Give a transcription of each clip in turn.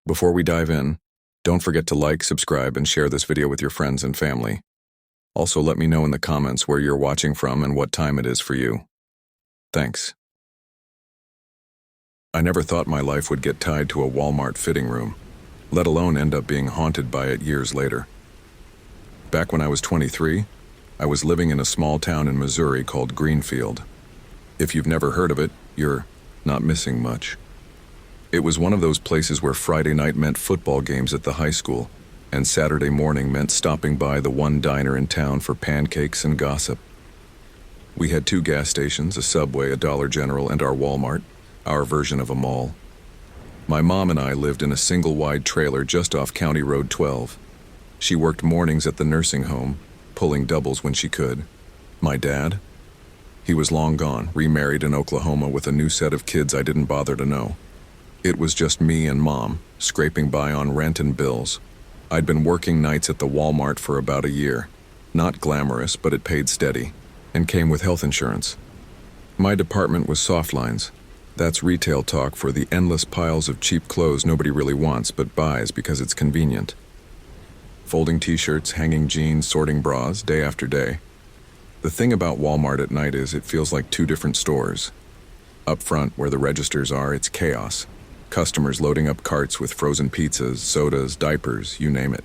Before we dive in, don't forget to like, subscribe, and share this video with your friends and family. Also, let me know in the comments where you're watching from and what time it is for you. Thanks. I never thought my life would get tied to a Walmart fitting room, let alone end up being haunted by it years later. Back when I was 23, I was living in a small town in Missouri called Greenfield. If you've never heard of it, you're not missing much. It was one of those places where Friday night meant football games at the high school, and Saturday morning meant stopping by the one diner in town for pancakes and gossip. We had 2 gas stations, a Subway, a Dollar General, and our Walmart, our version of a mall. My mom and I lived in a single-wide trailer just off County Road 12. She worked mornings at the nursing home, pulling doubles when she could. My dad? He was long gone, remarried in Oklahoma with a new set of kids I didn't bother to know. It was just me and Mom, scraping by on rent and bills. I'd been working nights at the Walmart for about a year. Not glamorous, but it paid steady, and came with health insurance. My department was softlines. That's retail talk for the endless piles of cheap clothes nobody really wants but buys because it's convenient. Folding t-shirts, hanging jeans, sorting bras, day after day. The thing about Walmart at night is it feels like 2 different stores. Up front, where the registers are, it's chaos. Customers loading up carts with frozen pizzas, sodas, diapers, you name it.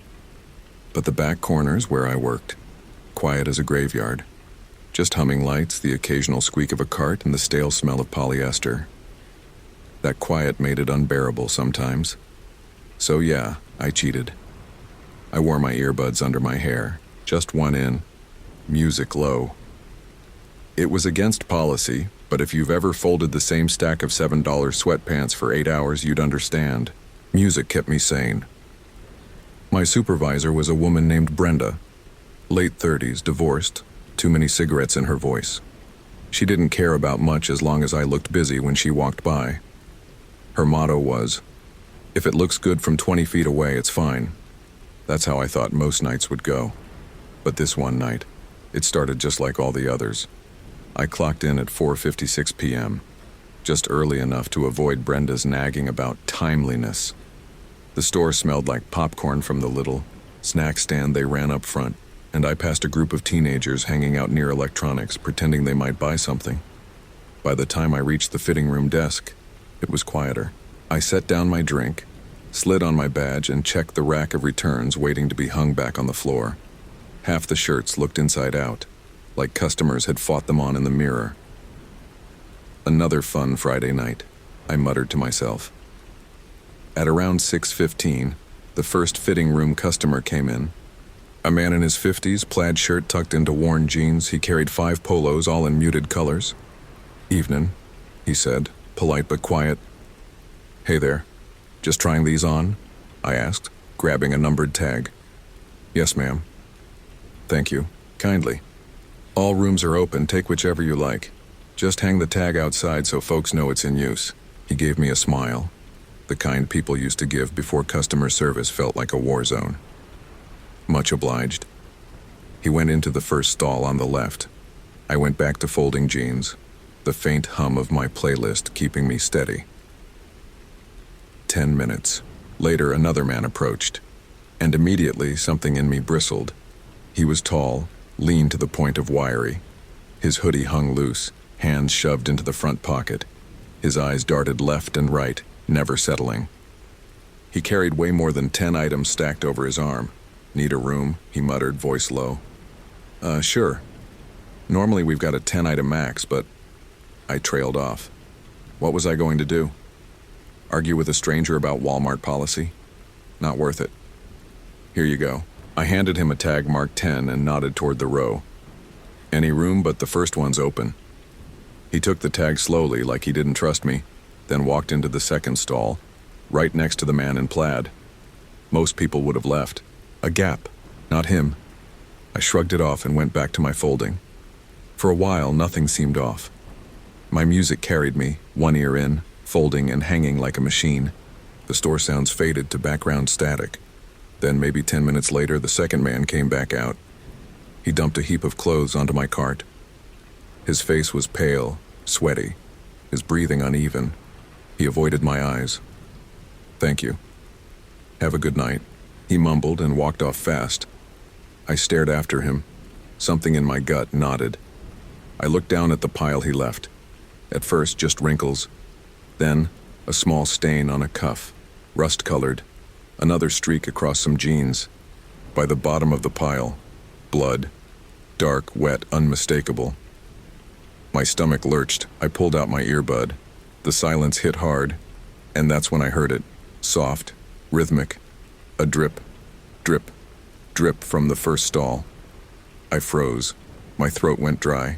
But the back corners where I worked, quiet as a graveyard. Just humming lights, the occasional squeak of a cart, and the stale smell of polyester. That quiet made it unbearable sometimes. So yeah, I cheated. I wore my earbuds under my hair, just one in, music low. It was against policy, but if you've ever folded the same stack of $7 sweatpants for 8 hours, you'd understand. Music kept me sane. My supervisor was a woman named Brenda, late 30s, divorced, too many cigarettes in her voice. She didn't care about much as long as I looked busy when she walked by. Her motto was, "If it looks good from 20 feet away, it's fine." That's how I thought most nights would go. But this one night, it started just like all the others. I clocked in at 4:56 p.m., just early enough to avoid Brenda's nagging about timeliness. The store smelled like popcorn from the little snack stand they ran up front, and I passed a group of teenagers hanging out near electronics, pretending they might buy something. By the time I reached the fitting room desk, it was quieter. I set down my drink, slid on my badge, and checked the rack of returns waiting to be hung back on the floor. Half the shirts looked inside out, like customers had fought them on in the mirror. Another fun Friday night, I muttered to myself. At around 6:15, the first fitting room customer came in. A man in his 50s, plaid shirt tucked into worn jeans. He carried 5 polos, all in muted colors. "Evening," he said, polite but quiet. "Hey there, just trying these on?" I asked, grabbing a numbered tag. "Yes, ma'am." "Thank you, kindly. All rooms are open, take whichever you like. Just hang the tag outside so folks know it's in use." He gave me a smile, the kind people used to give before customer service felt like a war zone. "Much obliged." He went into the first stall on the left. I went back to folding jeans, the faint hum of my playlist keeping me steady. 10 minutes. Later, another man approached, and immediately something in me bristled. He was tall, lean to the point of wiry. His hoodie hung loose, hands shoved into the front pocket. His eyes darted left and right, never settling. He carried way more than 10 items stacked over his arm. "Need a room?" he muttered, voice low. Sure. Normally we've got a 10-item max, but..." I trailed off. What was I going to do? Argue with a stranger about Walmart policy? Not worth it. "Here you go." I handed him a tag marked 10 and nodded toward the row. "Any room, but the first one's open." He took the tag slowly, like he didn't trust me, then walked into the second stall, right next to the man in plaid. Most people would have left. A gap, not him. I shrugged it off and went back to my folding. For a while, nothing seemed off. My music carried me, one ear in, folding and hanging like a machine. The store sounds faded to background static. Then maybe 10 minutes later, the second man came back out. He dumped a heap of clothes onto my cart. His face was pale, sweaty, his breathing uneven. He avoided my eyes. "Thank you." "Have a good night," he mumbled and walked off fast. I stared after him. Something in my gut nodded. I looked down at the pile he left. At first, just wrinkles. Then, a small stain on a cuff, rust-colored. Another streak across some jeans. By the bottom of the pile, blood. Dark, wet, unmistakable. My stomach lurched. I pulled out my earbud. The silence hit hard, and that's when I heard it. Soft, rhythmic. A drip, drip, drip from the first stall. I froze. My throat went dry.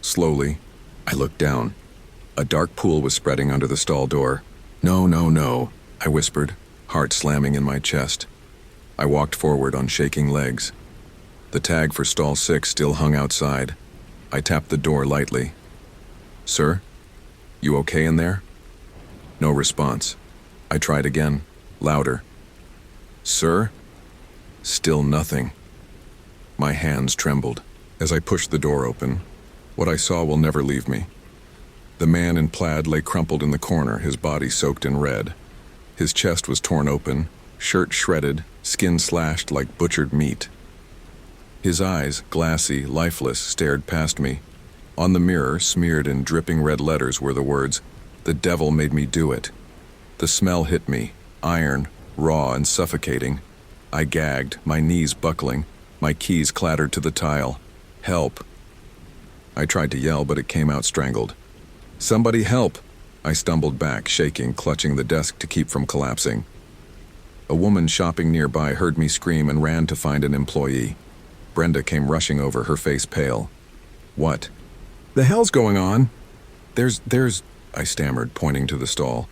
Slowly, I looked down. A dark pool was spreading under the stall door. "No, no, no," I whispered, heart slamming in my chest. I walked forward on shaking legs. The tag for stall 6 still hung outside. I tapped the door lightly. "Sir? You okay in there?" No response. I tried again, louder. "Sir?" Still nothing. My hands trembled. As I pushed the door open, what I saw will never leave me. The man in plaid lay crumpled in the corner, his body soaked in red. His chest was torn open, shirt shredded, skin slashed like butchered meat. His eyes, glassy, lifeless, stared past me. On the mirror, smeared in dripping red letters, were the words, "The devil made me do it." The smell hit me, iron, raw and suffocating. I gagged, my knees buckling. My keys clattered to the tile. "Help!" I tried to yell, but it came out strangled. "Somebody help!" I stumbled back, shaking, clutching the desk to keep from collapsing. A woman shopping nearby heard me scream and ran to find an employee. Brenda came rushing over, her face pale. "What the hell's going on?" There's, I stammered, pointing to the stall.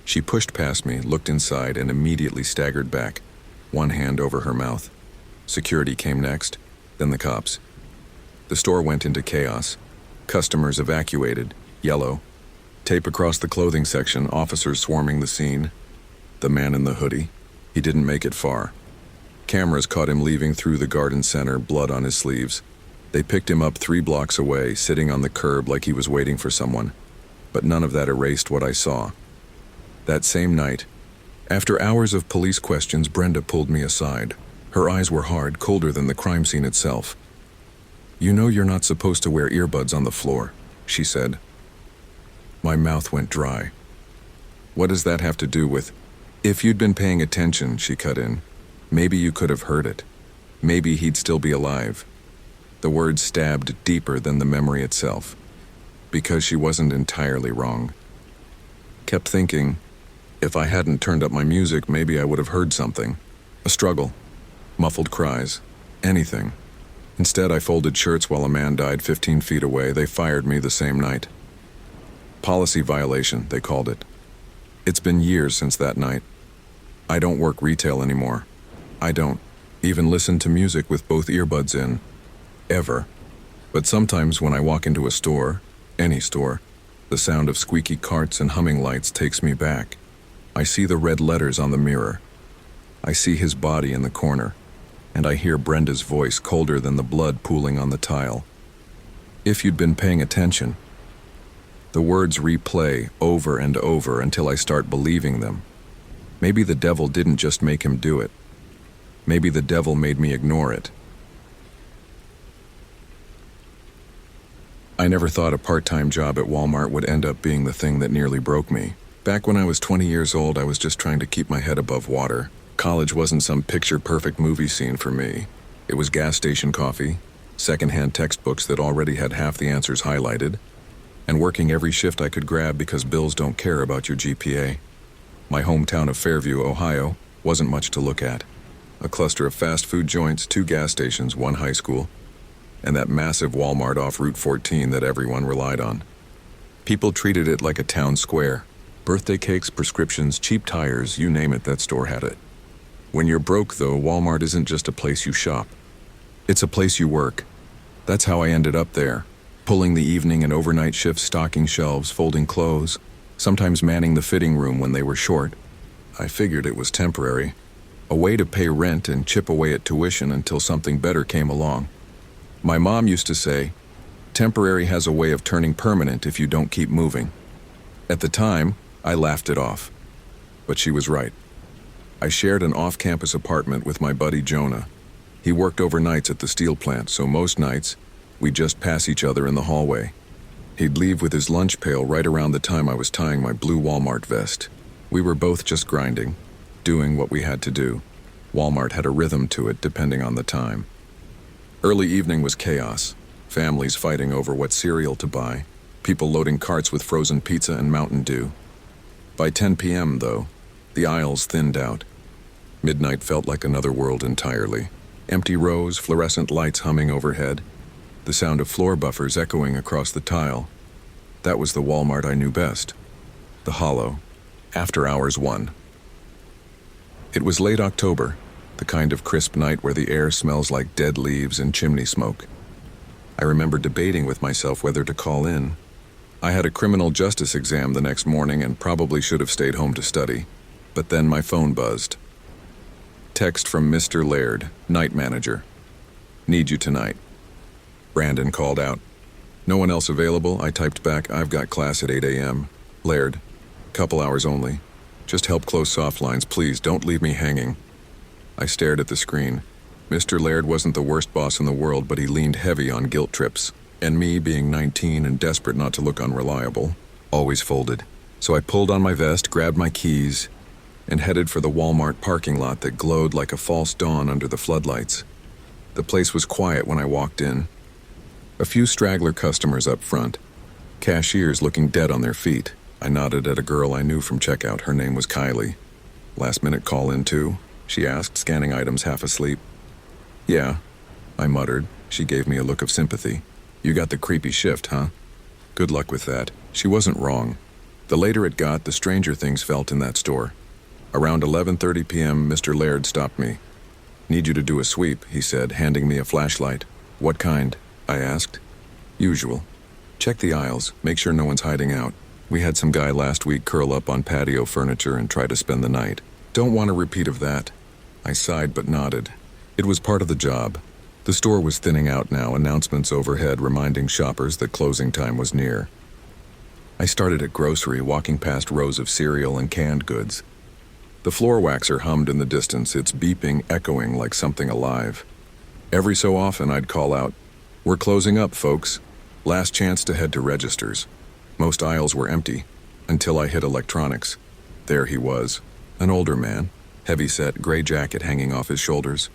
She pushed past me, looked inside, and immediately staggered back, one hand over her mouth. Security came next, then the cops. The store went into chaos. Customers evacuated, yellow. Tape across the clothing section, officers swarming the scene. The man in the hoodie, he didn't make it far. Cameras caught him leaving through the garden center, blood on his sleeves. They picked him up 3 blocks away, sitting on the curb like he was waiting for someone. But none of that erased what I saw. That same night, after hours of police questions, Brenda pulled me aside. Her eyes were hard, colder than the crime scene itself. "You know you're not supposed to wear earbuds on the floor," she said. My mouth went dry. "What does that have to do with—" "If you'd been paying attention," she cut in, "maybe you could have heard it. Maybe he'd still be alive." The words stabbed deeper than the memory itself, because she wasn't entirely wrong. Kept thinking, if I hadn't turned up my music, maybe I would have heard something. A struggle, muffled cries, anything. Instead, I folded shirts while a man died 15 feet away. They fired me the same night. Policy violation, they called it. It's been years since that night. I don't work retail anymore. I don't even listen to music with both earbuds in. Ever. But sometimes when I walk into a store, any store, the sound of squeaky carts and humming lights takes me back. I see the red letters on the mirror. I see his body in the corner, and I hear Brenda's voice, colder than the blood pooling on the tile. "If you'd been paying attention." The words replay over and over until I start believing them. Maybe the devil didn't just make him do it. Maybe the devil made me ignore it. I never thought a part-time job at Walmart would end up being the thing that nearly broke me. Back when I was 20 years old, I was just trying to keep my head above water. College wasn't some picture-perfect movie scene for me. It was gas station coffee, secondhand textbooks that already had half the answers highlighted, and working every shift I could grab because bills don't care about your GPA. My hometown of Fairview, Ohio, wasn't much to look at. A cluster of fast food joints, 2 gas stations, 1 high school, and that massive Walmart off Route 14 that everyone relied on. People treated it like a town square. Birthday cakes, prescriptions, cheap tires, you name it, that store had it. When you're broke, though, Walmart isn't just a place you shop. It's a place you work. That's how I ended up there, pulling the evening and overnight shifts, stocking shelves, folding clothes, sometimes manning the fitting room when they were short. I figured it was temporary, a way to pay rent and chip away at tuition until something better came along. My mom used to say, temporary has a way of turning permanent if you don't keep moving. At the time, I laughed it off. But she was right. I shared an off-campus apartment with my buddy Jonah. He worked overnights at the steel plant, so most nights, we'd just pass each other in the hallway. He'd leave with his lunch pail right around the time I was tying my blue Walmart vest. We were both just grinding, doing what we had to do. Walmart had a rhythm to it depending on the time. Early evening was chaos. Families fighting over what cereal to buy, people loading carts with frozen pizza and Mountain Dew. By 10 p.m., though, the aisles thinned out. Midnight felt like another world entirely. Empty rows, fluorescent lights humming overhead, the sound of floor buffers echoing across the tile. That was the Walmart I knew best. The Hollow. After Hours 1. It was late October, the kind of crisp night where the air smells like dead leaves and chimney smoke. I remember debating with myself whether to call in. I had a criminal justice exam the next morning and probably should have stayed home to study. But then my phone buzzed. Text from Mr. Laird, night manager. Need you tonight. Brandon called out. No one else available? I typed back, I've got class at 8 a.m. Laird, couple hours only. Just help close soft lines, please, don't leave me hanging. I stared at the screen. Mr. Laird wasn't the worst boss in the world, but he leaned heavy on guilt trips. And me, being 19 and desperate not to look unreliable, always folded. So I pulled on my vest, grabbed my keys, and headed for the Walmart parking lot that glowed like a false dawn under the floodlights. The place was quiet when I walked in. A few straggler customers up front, cashiers looking dead on their feet. I nodded at a girl I knew from checkout. Her name was Kylie. Last minute call in too? She asked, scanning items half asleep. Yeah, I muttered. She gave me a look of sympathy. You got the creepy shift, huh? Good luck with that. She wasn't wrong. The later it got, the stranger things felt in that store. Around 11:30 p.m., Mr. Laird stopped me. Need you to do a sweep, he said, handing me a flashlight. What kind? I asked. Usual. Check the aisles, make sure no one's hiding out. We had some guy last week curl up on patio furniture and try to spend the night. Don't want a repeat of that. I sighed but nodded. It was part of the job. The store was thinning out now, announcements overhead reminding shoppers that closing time was near. I started at grocery, walking past rows of cereal and canned goods. The floor waxer hummed in the distance, its beeping echoing like something alive. Every so often I'd call out, "We're closing up, folks. Last chance to head to registers." Most aisles were empty, until I hit electronics. There he was, an older man, heavy-set, gray jacket hanging off his shoulders.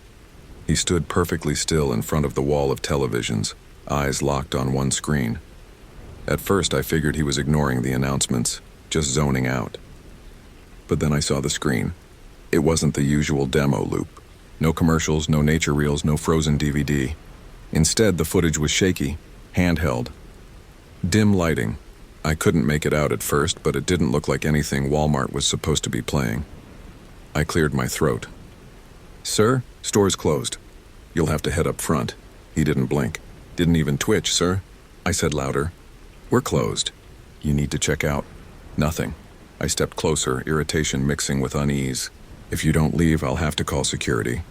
He stood perfectly still in front of the wall of televisions, eyes locked on one screen. At first I figured he was ignoring the announcements, just zoning out. But then I saw the screen. It wasn't the usual demo loop. No commercials, no nature reels, no frozen DVD. Instead, the footage was shaky, handheld. Dim lighting. I couldn't make it out at first, but it didn't look like anything Walmart was supposed to be playing. I cleared my throat. "Sir, store's closed. You'll have to head up front." He didn't blink. "Didn't even twitch, sir." I said louder. "We're closed. You need to check out." Nothing. I stepped closer, irritation mixing with unease. "If you don't leave, I'll have to call security."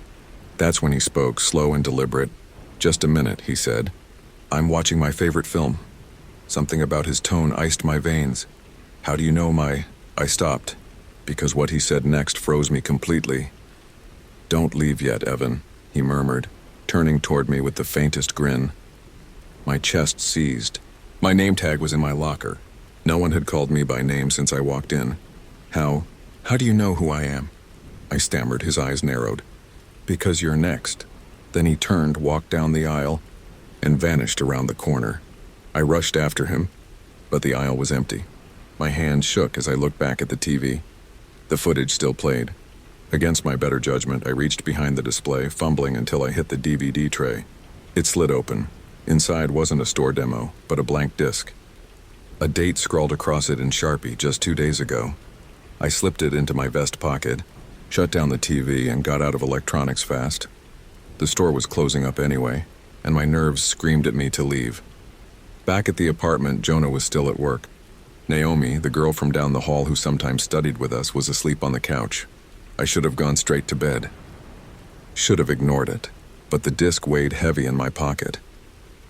That's when he spoke, slow and deliberate. "Just a minute," he said. "I'm watching my favorite film." Something about his tone iced my veins. "How do you know my—" I stopped, because what he said next froze me completely. "Don't leave yet, Evan," he murmured, turning toward me with the faintest grin. My chest seized. My name tag was in my locker. No one had called me by name since I walked in. How do you know who I am?" I stammered, his eyes narrowed. "Because you're next." Then he turned, walked down the aisle, and vanished around the corner. I rushed after him, but the aisle was empty. My hands shook as I looked back at the TV. The footage still played. Against my better judgment, I reached behind the display, fumbling until I hit the DVD tray. It slid open. Inside wasn't a store demo, but a blank disc. A date scrawled across it in Sharpie just 2 days ago. I slipped it into my vest pocket, shut down the TV, and got out of electronics fast. The store was closing up anyway, and my nerves screamed at me to leave. Back at the apartment, Jonah was still at work. Naomi, the girl from down the hall who sometimes studied with us, was asleep on the couch. I should have gone straight to bed. Should have ignored it, but the disc weighed heavy in my pocket,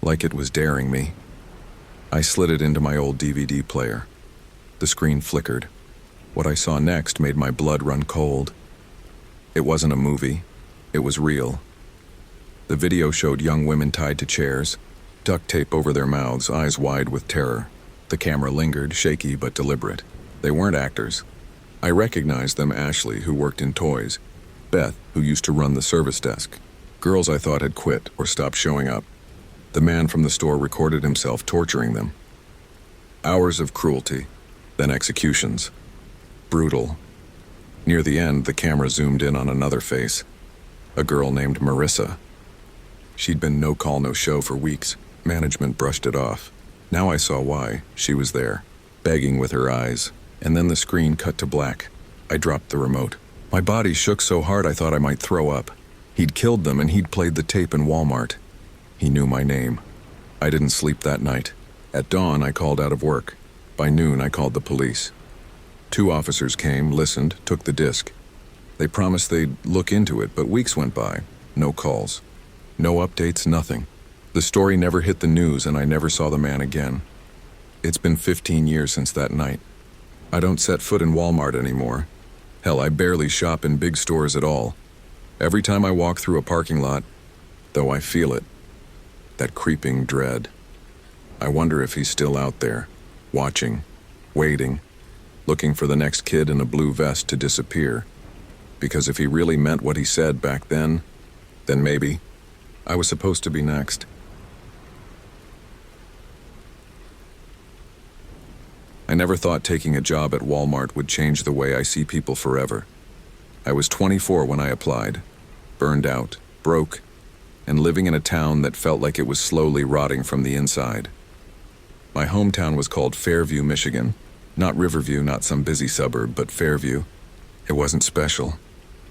like it was daring me. I slid it into my old DVD player. The screen flickered. What I saw next made my blood run cold. It wasn't a movie. It was real. The video showed young women tied to chairs, duct tape over their mouths, eyes wide with terror. The camera lingered, shaky but deliberate. They weren't actors. I recognized them: Ashley, who worked in toys; Beth, who used to run the service desk. Girls I thought had quit or stopped showing up. The man from the store recorded himself torturing them. Hours of cruelty, then executions. Brutal. Near the end, the camera zoomed in on another face. A girl named Marissa. She'd been no call, no show for weeks. Management brushed it off. Now I saw why. She was there, begging with her eyes. And then the screen cut to black. I dropped the remote. My body shook so hard I thought I might throw up. He'd killed them and he'd played the tape in Walmart. He knew my name. I didn't sleep that night. At dawn, I called out of work. By noon, I called the police. 2 officers came, listened, took the disc. They promised they'd look into it, but weeks went by. No calls. No updates, nothing. The story never hit the news and I never saw the man again. It's been 15 years since that night. I don't set foot in Walmart anymore. Hell, I barely shop in big stores at all. Every time I walk through a parking lot, though, I feel it. That creeping dread. I wonder if he's still out there, watching, waiting, looking for the next kid in a blue vest to disappear. Because if he really meant what he said back then maybe I was supposed to be next. I never thought taking a job at Walmart would change the way I see people forever. I was 24 when I applied, burned out, broke, and living in a town that felt like it was slowly rotting from the inside. My hometown was called Fairview, Michigan. Not Riverview, not some busy suburb, but Fairview. It wasn't special,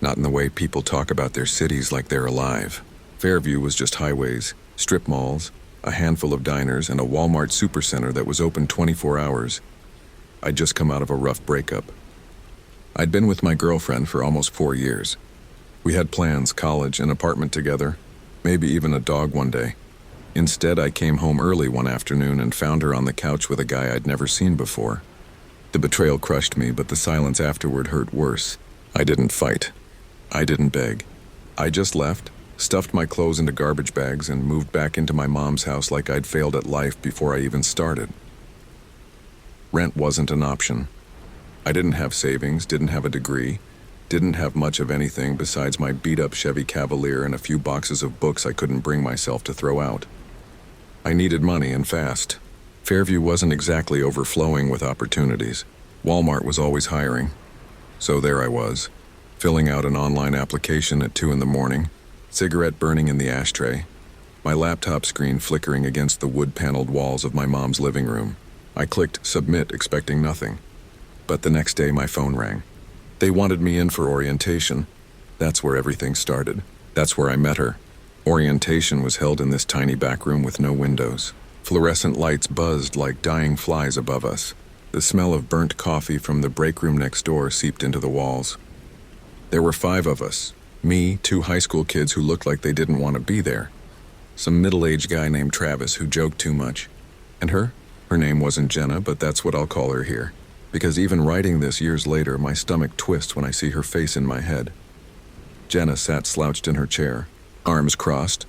not in the way people talk about their cities like they're alive. Fairview was just highways, strip malls, a handful of diners, and a Walmart supercenter that was open 24 hours. I'd just come out of a rough breakup. I'd been with my girlfriend for almost 4 years. We had plans: college, an apartment together, maybe even a dog one day. Instead, I came home early one afternoon and found her on the couch with a guy I'd never seen before. The betrayal crushed me, but the silence afterward hurt worse. I didn't fight. I didn't beg. I just left, stuffed my clothes into garbage bags, and moved back into my mom's house like I'd failed at life before I even started. Rent wasn't an option. I didn't have savings, didn't have a degree, didn't have much of anything besides my beat-up Chevy Cavalier and a few boxes of books I couldn't bring myself to throw out. I needed money, and fast. Fairview wasn't exactly overflowing with opportunities. Walmart was always hiring. So there I was, filling out an online application at 2 in the morning, cigarette burning in the ashtray, my laptop screen flickering against the wood-paneled walls of my mom's living room. I clicked submit, expecting nothing. But the next day my phone rang. They wanted me in for orientation. That's where everything started. That's where I met her. Orientation was held in this tiny back room with no windows. Fluorescent lights buzzed like dying flies above us. The smell of burnt coffee from the break room next door seeped into the walls. There were 5 of us. Me, 2 high school kids who looked like they didn't want to be there. Some middle-aged guy named Travis who joked too much. And her? Her name wasn't Jenna, but that's what I'll call her here. Because even writing this years later, my stomach twists when I see her face in my head. Jenna sat slouched in her chair, arms crossed,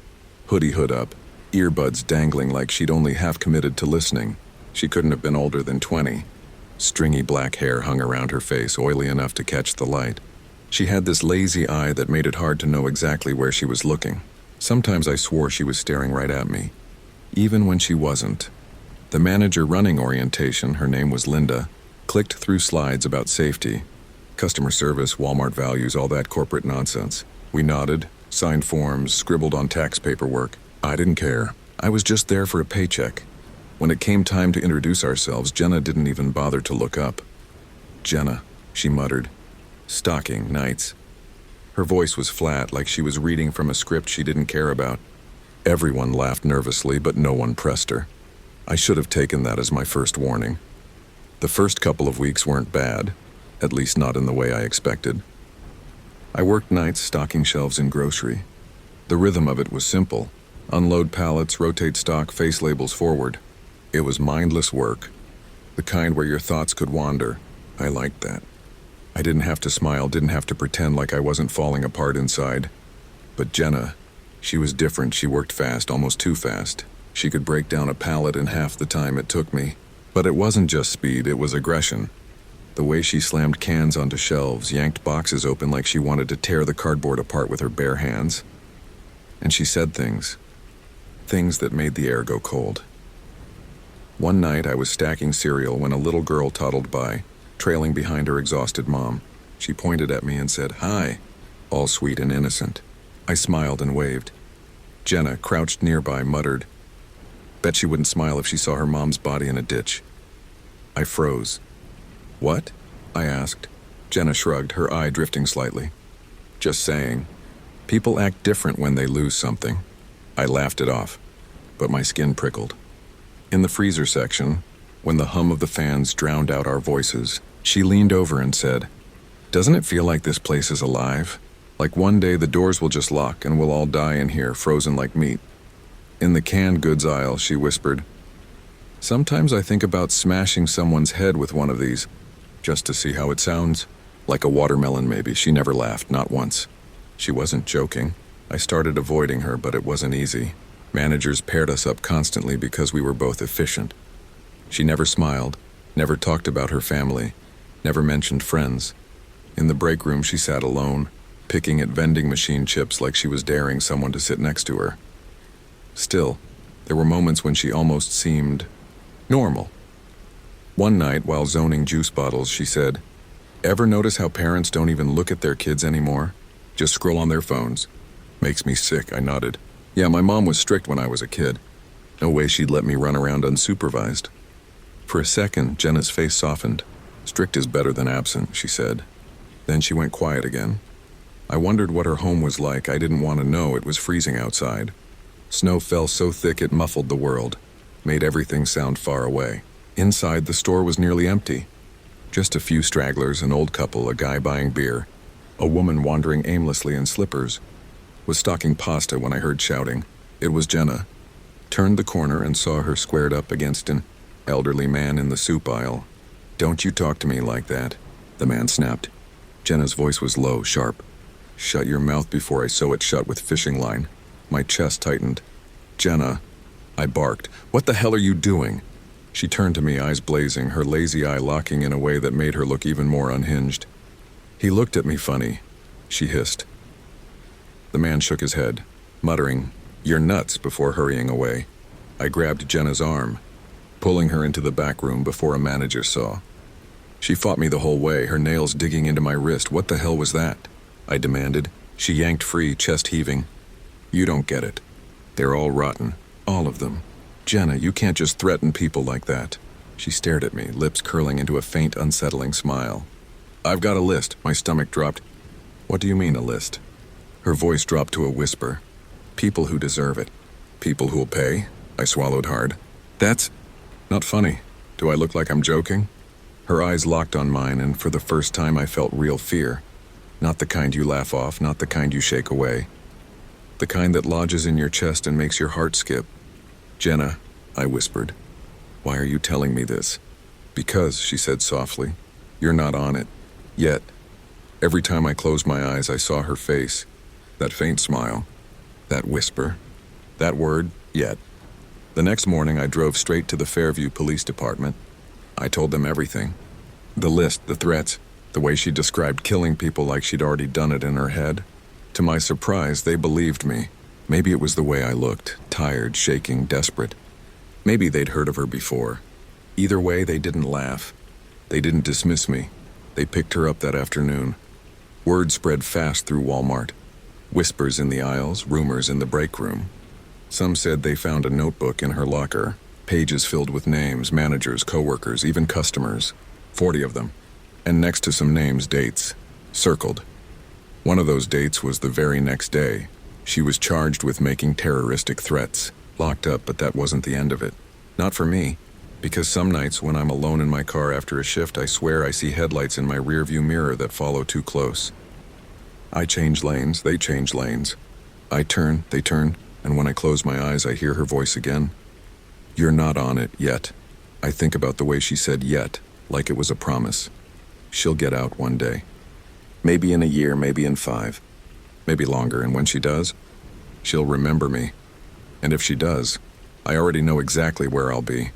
hoodie hood up, earbuds dangling like she'd only half committed to listening. She couldn't have been older than 20. Stringy black hair hung around her face, oily enough to catch the light. She had this lazy eye that made it hard to know exactly where she was looking. Sometimes I swore she was staring right at me, even when she wasn't. The manager running orientation, her name was Linda, clicked through slides about safety, customer service, Walmart values, all that corporate nonsense. We nodded, signed forms, scribbled on tax paperwork. I didn't care. I was just there for a paycheck. When it came time to introduce ourselves, Jenna didn't even bother to look up. Jenna, she muttered. Stocking nights. Her voice was flat, like she was reading from a script she didn't care about. Everyone laughed nervously, but no one pressed her. I should have taken that as my first warning. The first couple of weeks weren't bad, at least not in the way I expected. I worked nights stocking shelves in grocery. The rhythm of it was simple. Unload pallets, rotate stock, face labels forward. It was mindless work, the kind where your thoughts could wander. I liked that. I didn't have to smile, didn't have to pretend like I wasn't falling apart inside. But Jenna, she was different. She worked fast, almost too fast. She could break down a pallet in half the time it took me. But it wasn't just speed, it was aggression. The way she slammed cans onto shelves, yanked boxes open like she wanted to tear the cardboard apart with her bare hands. And she said things that made the air go cold. One night I was stacking cereal when a little girl toddled by, trailing behind her exhausted mom. She pointed at me and said, "Hi," all sweet and innocent. I smiled and waved. Jenna, crouched nearby, muttered, "Bet she wouldn't smile if she saw her mom's body in a ditch." I froze. "What?" I asked. Jenna shrugged, her eye drifting slightly. "Just saying. People act different when they lose something." I laughed it off, but my skin prickled. In the freezer section, when the hum of the fans drowned out our voices, she leaned over and said, "Doesn't it feel like this place is alive? Like one day the doors will just lock and we'll all die in here, frozen like meat." In the canned goods aisle, she whispered, "Sometimes I think about smashing someone's head with one of these, just to see how it sounds. Like a watermelon, maybe." She never laughed, not once. She wasn't joking. I started avoiding her, but it wasn't easy. Managers paired us up constantly because we were both efficient. She never smiled, never talked about her family, never mentioned friends. In the break room, she sat alone, picking at vending machine chips like she was daring someone to sit next to her. Still, there were moments when she almost seemed normal. One night, while zoning juice bottles, she said, "Ever notice how parents don't even look at their kids anymore? Just scroll on their phones." "Makes me sick," I nodded. "Yeah, my mom was strict when I was a kid. No way she'd let me run around unsupervised." For a second, Jenna's face softened. "Strict is better than absent," she said. Then she went quiet again. I wondered what her home was like. I didn't want to know. It was freezing outside. Snow fell so thick it muffled the world, made everything sound far away. Inside, the store was nearly empty. Just a few stragglers, an old couple, a guy buying beer, a woman wandering aimlessly in slippers. Was stocking pasta when I heard shouting. It was Jenna. Turned the corner and saw her squared up against an elderly man in the soup aisle. "Don't you talk to me like that," the man snapped. Jenna's voice was low, sharp. "Shut your mouth before I sew it shut with fishing line." My chest tightened. "Jenna," I barked. "What the hell are you doing?" She turned to me, eyes blazing, her lazy eye locking in a way that made her look even more unhinged. "He looked at me funny," she hissed. The man shook his head, muttering, "You're nuts," before hurrying away. I grabbed Jenna's arm, pulling her into the back room before a manager saw. She fought me the whole way, her nails digging into my wrist. "What the hell was that?" I demanded. She yanked free, chest heaving. "You don't get it. They're all rotten. All of them. Jenna, you can't just threaten people like that." She stared at me, lips curling into a faint, unsettling smile. "I've got a list." My stomach dropped. "What do you mean, a list?" Her voice dropped to a whisper. "People who deserve it. People who'll pay." I swallowed hard. "That's not funny. Do I look like I'm joking?" Her eyes locked on mine, and for the first time I felt real fear. Not the kind you laugh off, not the kind you shake away. The kind that lodges in your chest and makes your heart skip. "Jenna," I whispered. "Why are you telling me this?" "Because," she said softly, "you're not on it. Yet." Every time I closed my eyes, I saw her face. That faint smile. That whisper. That word, "yet." The next morning, I drove straight to the Fairview Police Department. I told them everything. The list, the threats, the way she described killing people like she'd already done it in her head. To my surprise, they believed me. Maybe it was the way I looked, tired, shaking, desperate. Maybe they'd heard of her before. Either way, they didn't laugh. They didn't dismiss me. They picked her up that afternoon. Word spread fast through Walmart. Whispers in the aisles, rumors in the break room. Some said they found a notebook in her locker, pages filled with names, managers, coworkers, even customers. 40 of them. And next to some names, dates. Circled. One of those dates was the very next day. She was charged with making terroristic threats. Locked up, but that wasn't the end of it. Not for me. Because some nights when I'm alone in my car after a shift, I swear I see headlights in my rearview mirror that follow too close. I change lanes, they change lanes. I turn, they turn, and when I close my eyes, I hear her voice again. "You're not on it yet." I think about the way she said "yet," like it was a promise. She'll get out one day. Maybe in a year, maybe in 5, maybe longer, and when she does, she'll remember me. And if she does, I already know exactly where I'll be.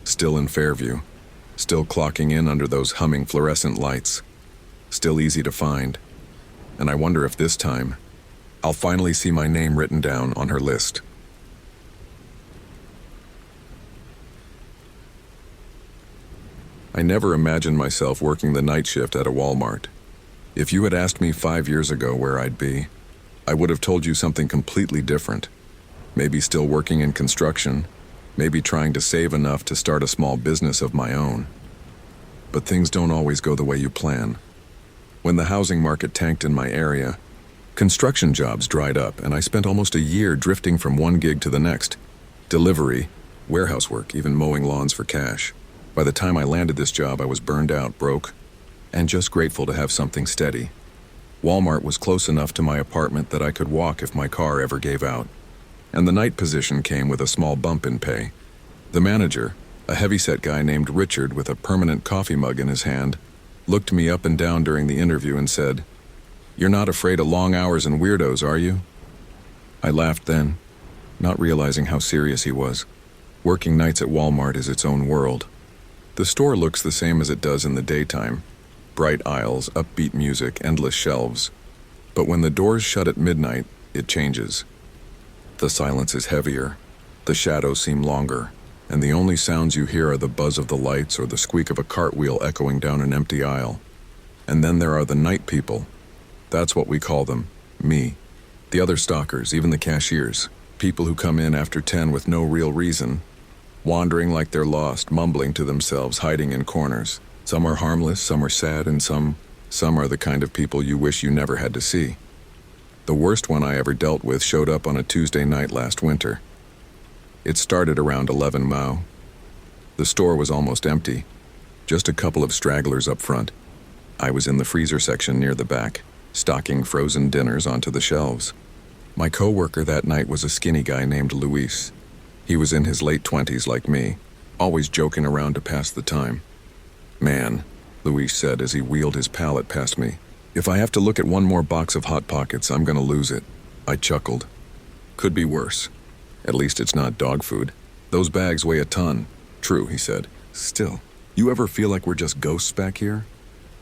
Still in Fairview. Still clocking in under those humming fluorescent lights. Still easy to find. And I wonder if this time, I'll finally see my name written down on her list. I never imagined myself working the night shift at a Walmart. If you had asked me 5 years ago where I'd be, I would have told you something completely different. Maybe still working in construction, maybe trying to save enough to start a small business of my own. But things don't always go the way you plan. When the housing market tanked in my area, construction jobs dried up, and I spent almost a year drifting from one gig to the next. Delivery, warehouse work, even mowing lawns for cash. By the time I landed this job, I was burned out, broke, and just grateful to have something steady. Walmart was close enough to my apartment that I could walk if my car ever gave out. And the night position came with a small bump in pay. The manager, a heavyset guy named Richard with a permanent coffee mug in his hand, looked me up and down during the interview and said, "You're not afraid of long hours and weirdos, are you?" I laughed then, not realizing how serious he was. Working nights at Walmart is its own world. The store looks the same as it does in the daytime. Bright aisles, upbeat music, endless shelves. But when the doors shut at midnight, it changes. The silence is heavier, the shadows seem longer, and the only sounds you hear are the buzz of the lights or the squeak of a cartwheel echoing down an empty aisle. And then there are the night people. That's what we call them, me. The other stalkers, even the cashiers, people who come in after 10 with no real reason, wandering like they're lost, mumbling to themselves, hiding in corners. Some are harmless, some are sad, and some are the kind of people you wish you never had to see. The worst one I ever dealt with showed up on a Tuesday night last winter. It started around 11 Mao. The store was almost empty, just a couple of stragglers up front. I was in the freezer section near the back, stocking frozen dinners onto the shelves. My co-worker that night was a skinny guy named Luis. He was in his late 20s like me, always joking around to pass the time. "Man," Luis said as he wheeled his pallet past me, "if I have to look at one more box of Hot Pockets, I'm gonna lose it." I chuckled. "Could be worse. At least it's not dog food. Those bags weigh a ton." "True," he said. "Still, you ever feel like we're just ghosts back here?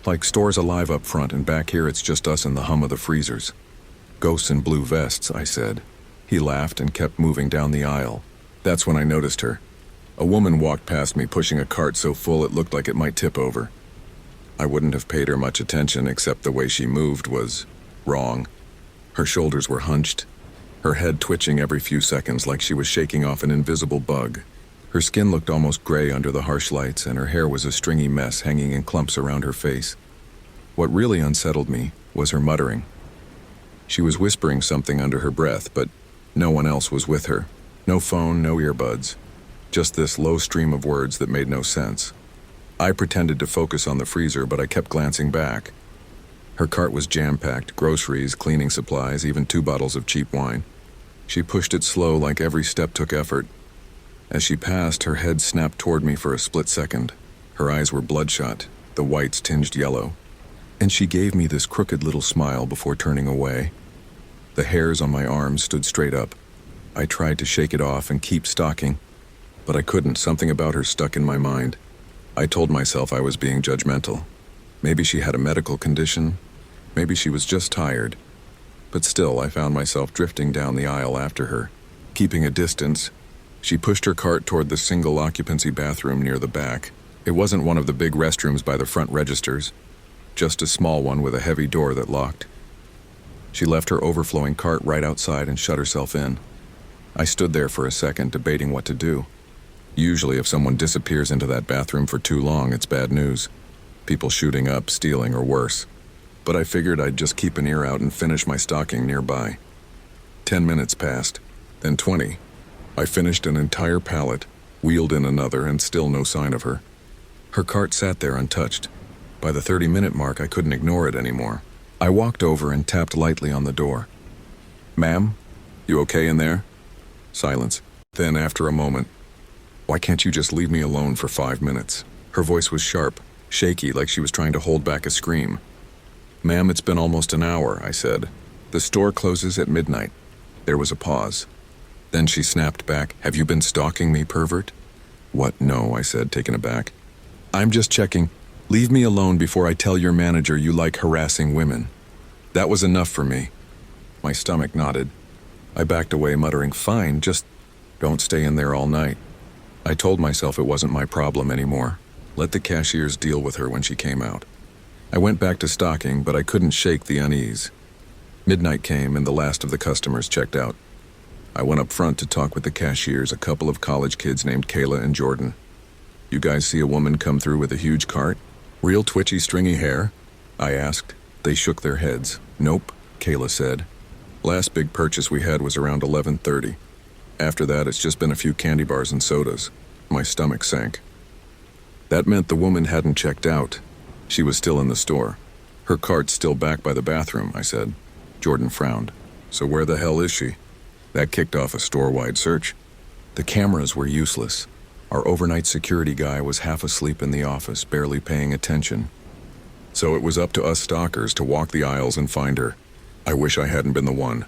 Like stores alive up front, and back here it's just us and the hum of the freezers." "Ghosts in blue vests," I said. He laughed and kept moving down the aisle. That's when I noticed her. A woman walked past me pushing a cart so full it looked like it might tip over. I wouldn't have paid her much attention except the way she moved was wrong. Her shoulders were hunched, her head twitching every few seconds like she was shaking off an invisible bug. Her skin looked almost gray under the harsh lights, and her hair was a stringy mess hanging in clumps around her face. What really unsettled me was her muttering. She was whispering something under her breath, but no one else was with her. No phone, no earbuds. Just this low stream of words that made no sense. I pretended to focus on the freezer, but I kept glancing back. Her cart was jam-packed, groceries, cleaning supplies, even 2 bottles of cheap wine. She pushed it slow like every step took effort. As she passed, her head snapped toward me for a split second. Her eyes were bloodshot, the whites tinged yellow. And she gave me this crooked little smile before turning away. The hairs on my arms stood straight up. I tried to shake it off and keep stalking, but I couldn't. Something about her stuck in my mind. I told myself I was being judgmental. Maybe she had a medical condition. Maybe she was just tired. But still, I found myself drifting down the aisle after her. Keeping a distance, she pushed her cart toward the single-occupancy bathroom near the back. It wasn't one of the big restrooms by the front registers, just a small one with a heavy door that locked. She left her overflowing cart right outside and shut herself in. I stood there for a second, debating what to do. Usually, if someone disappears into that bathroom for too long, it's bad news. People shooting up, stealing, or worse. But I figured I'd just keep an ear out and finish my stalking nearby. 10 minutes passed, then 20. I finished an entire pallet, wheeled in another, and still no sign of her. Her cart sat there untouched. By the 30-minute mark, I couldn't ignore it anymore. I walked over and tapped lightly on the door. "Ma'am, you okay in there?" Silence. Then, after a moment, "Why can't you just leave me alone for 5 minutes?" Her voice was sharp, shaky like she was trying to hold back a scream. "Ma'am, it's been almost an hour," I said. "The store closes at midnight." There was a pause. Then she snapped back, "Have you been stalking me, pervert?" "What? No," I said, taken aback. "I'm just checking. Leave me alone before I tell your manager you like harassing women." That was enough for me. My stomach knotted. I backed away, muttering, "Fine, just don't stay in there all night." I told myself it wasn't my problem anymore. Let the cashiers deal with her when she came out. I went back to stocking, but I couldn't shake the unease. Midnight came and the last of the customers checked out. I went up front to talk with the cashiers, a couple of college kids named Kayla and Jordan. "You guys see a woman come through with a huge cart? Real twitchy, stringy hair?" I asked. They shook their heads. "Nope," Kayla said. "Last big purchase we had was around 11:30. After that, it's just been a few candy bars and sodas." My stomach sank. That meant the woman hadn't checked out. She was still in the store. "Her cart's still back by the bathroom," I said. Jordan frowned. "So where the hell is she?" That kicked off a store-wide search. The cameras were useless. Our overnight security guy was half asleep in the office, barely paying attention. So it was up to us stalkers to walk the aisles and find her. I wish I hadn't been the one.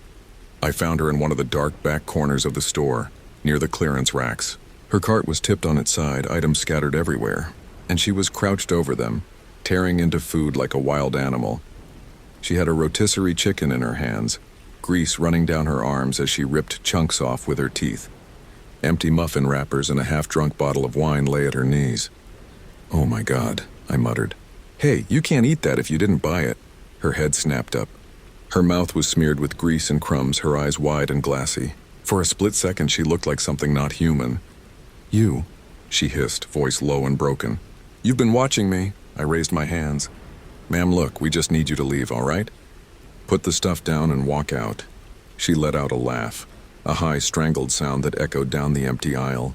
I found her in one of the dark back corners of the store, near the clearance racks. Her cart was tipped on its side, items scattered everywhere, and she was crouched over them, tearing into food like a wild animal. She had a rotisserie chicken in her hands, grease running down her arms as she ripped chunks off with her teeth. Empty muffin wrappers and a half-drunk bottle of wine lay at her knees. "Oh my God," I muttered. "Hey, you can't eat that if you didn't buy it." Her head snapped up. Her mouth was smeared with grease and crumbs, her eyes wide and glassy. For a split second, she looked like something not human. "You," she hissed, voice low and broken. "You've been watching me." I raised my hands. "Ma'am, look, we just need you to leave, all right? Put the stuff down and walk out." She let out a laugh, a high, strangled sound that echoed down the empty aisle.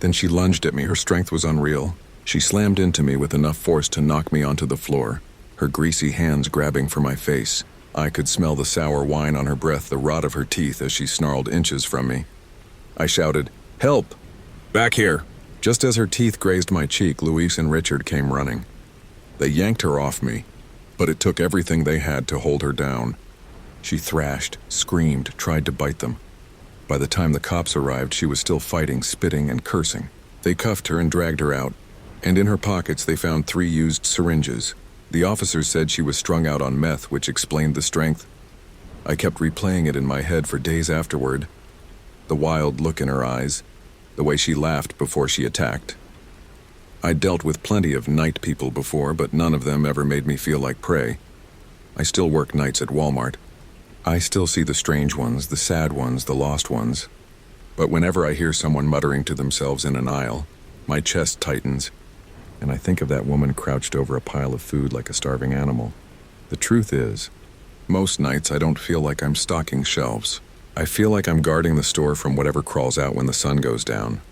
Then she lunged at me. Her strength was unreal. She slammed into me with enough force to knock me onto the floor, her greasy hands grabbing for my face. I could smell the sour wine on her breath, the rot of her teeth as she snarled inches from me. I shouted, "Help! Back here!" Just as her teeth grazed my cheek, Luis and Richard came running. They yanked her off me, but it took everything they had to hold her down. She thrashed, screamed, tried to bite them. By the time the cops arrived, she was still fighting, spitting, and cursing. They cuffed her and dragged her out, and in her pockets they found 3 used syringes. The officers said she was strung out on meth, which explained the strength. I kept replaying it in my head for days afterward. The wild look in her eyes, the way she laughed before she attacked. I'd dealt with plenty of night people before, but none of them ever made me feel like prey. I still work nights at Walmart. I still see the strange ones, the sad ones, the lost ones. But whenever I hear someone muttering to themselves in an aisle, my chest tightens, and I think of that woman crouched over a pile of food like a starving animal. The truth is, most nights I don't feel like I'm stocking shelves. I feel like I'm guarding the store from whatever crawls out when the sun goes down.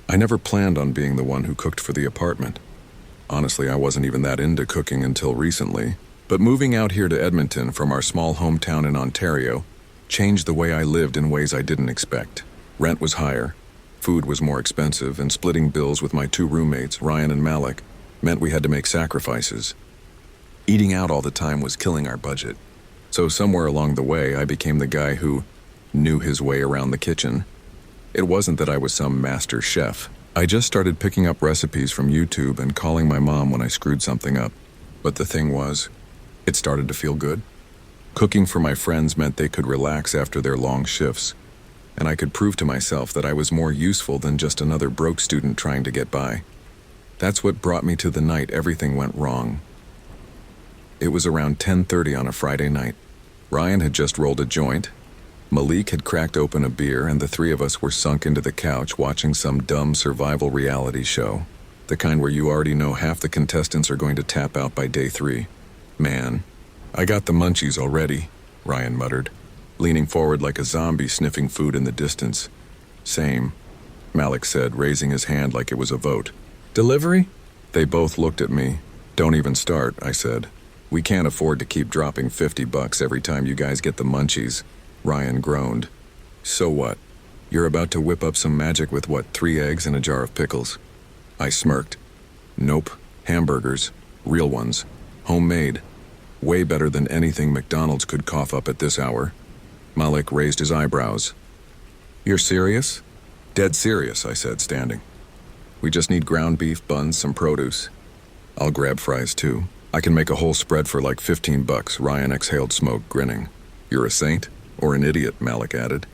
I never planned on being the one who cooked for the apartment. Honestly, I wasn't even that into cooking until recently, but moving out here to Edmonton from our small hometown in Ontario changed the way I lived in ways I didn't expect. Rent was higher, food was more expensive, and splitting bills with my 2 roommates, Ryan and Malik, meant we had to make sacrifices. Eating out all the time was killing our budget, so somewhere along the way I became the guy who knew his way around the kitchen. It wasn't that I was some master chef. I just started picking up recipes from YouTube and calling my mom when I screwed something up. But the thing was, it started to feel good. Cooking for my friends meant they could relax after their long shifts, and I could prove to myself that I was more useful than just another broke student trying to get by. That's what brought me to the night everything went wrong. It was around 10:30 on a Friday night. Ryan had just rolled a joint. Malik had cracked open a beer, and the 3 of us were sunk into the couch watching some dumb survival reality show. The kind where you already know half the contestants are going to tap out by day 3. "Man, I got the munchies already," Ryan muttered, leaning forward like a zombie sniffing food in the distance. "Same," Malik said, raising his hand like it was a vote. "Delivery?" They both looked at me. "Don't even start," I said. "We can't afford to keep dropping $50 every time you guys get the munchies." Ryan groaned. "So what? You're about to whip up some magic with what, 3 eggs and a jar of pickles? I smirked. Nope, hamburgers. Real ones. Homemade. Way better than anything McDonald's could cough up at this hour. Malik raised his eyebrows. You're serious? Dead serious, I said, standing. We just need ground beef, buns, some produce. I'll grab fries too. I can make a whole spread for like $15, Ryan exhaled smoke, grinning. You're a saint? Or an idiot, Malik added.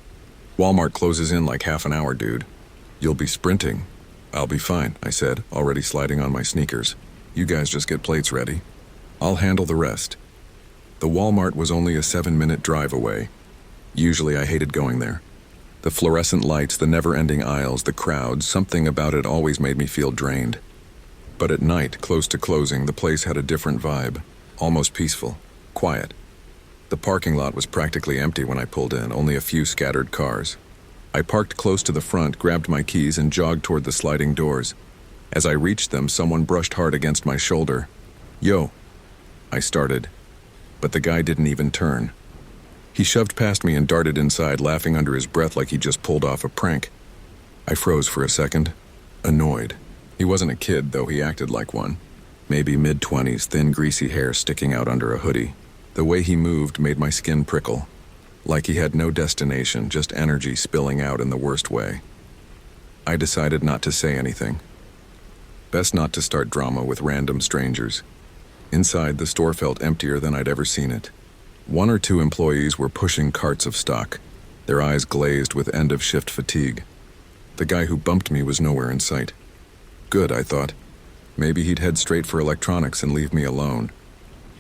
Walmart closes in like half an hour, dude. You'll be sprinting. I'll be fine, I said, already sliding on my sneakers. You guys just get plates ready. I'll handle the rest. The Walmart was only a 7-minute drive away. Usually I hated going there. The fluorescent lights, the never-ending aisles, the crowds, something about it always made me feel drained. But at night, close to closing, the place had a different vibe. Almost peaceful. Quiet. The parking lot was practically empty when I pulled in, only a few scattered cars. I parked close to the front, grabbed my keys, and jogged toward the sliding doors. As I reached them, someone brushed hard against my shoulder. Yo, I started. But the guy didn't even turn. He shoved past me and darted inside, laughing under his breath like he just pulled off a prank. I froze for a second, annoyed. He wasn't a kid, though he acted like one. Maybe mid-20s, thin, greasy hair sticking out under a hoodie. The way he moved made my skin prickle. Like he had no destination, just energy spilling out in the worst way. I decided not to say anything. Best not to start drama with random strangers. Inside, the store felt emptier than I'd ever seen it. 1 or 2 employees were pushing carts of stock, their eyes glazed with end-of-shift fatigue. The guy who bumped me was nowhere in sight. Good, I thought. Maybe he'd head straight for electronics and leave me alone.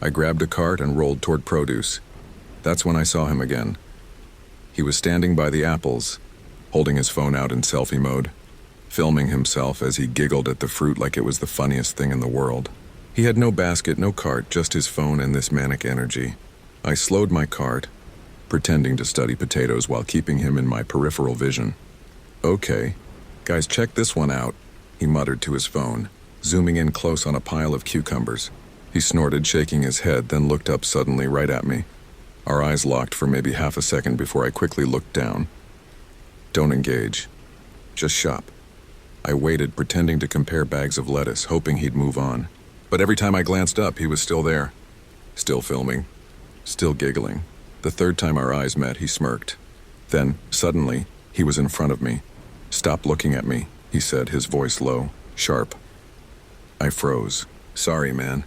I grabbed a cart and rolled toward produce. That's when I saw him again. He was standing by the apples, holding his phone out in selfie mode, filming himself as he giggled at the fruit like it was the funniest thing in the world. He had no basket, no cart, just his phone and this manic energy. I slowed my cart, pretending to study potatoes while keeping him in my peripheral vision. Okay, guys, check this one out, he muttered to his phone, zooming in close on a pile of cucumbers. He snorted, shaking his head, then looked up suddenly right at me. Our eyes locked for maybe half a second before I quickly looked down. Don't engage. Just shop. I waited, pretending to compare bags of lettuce, hoping he'd move on. But every time I glanced up, he was still there. Still filming. Still giggling. The third time our eyes met, he smirked. Then, suddenly, he was in front of me. Stop looking at me, he said, his voice low, sharp. I froze. Sorry, man.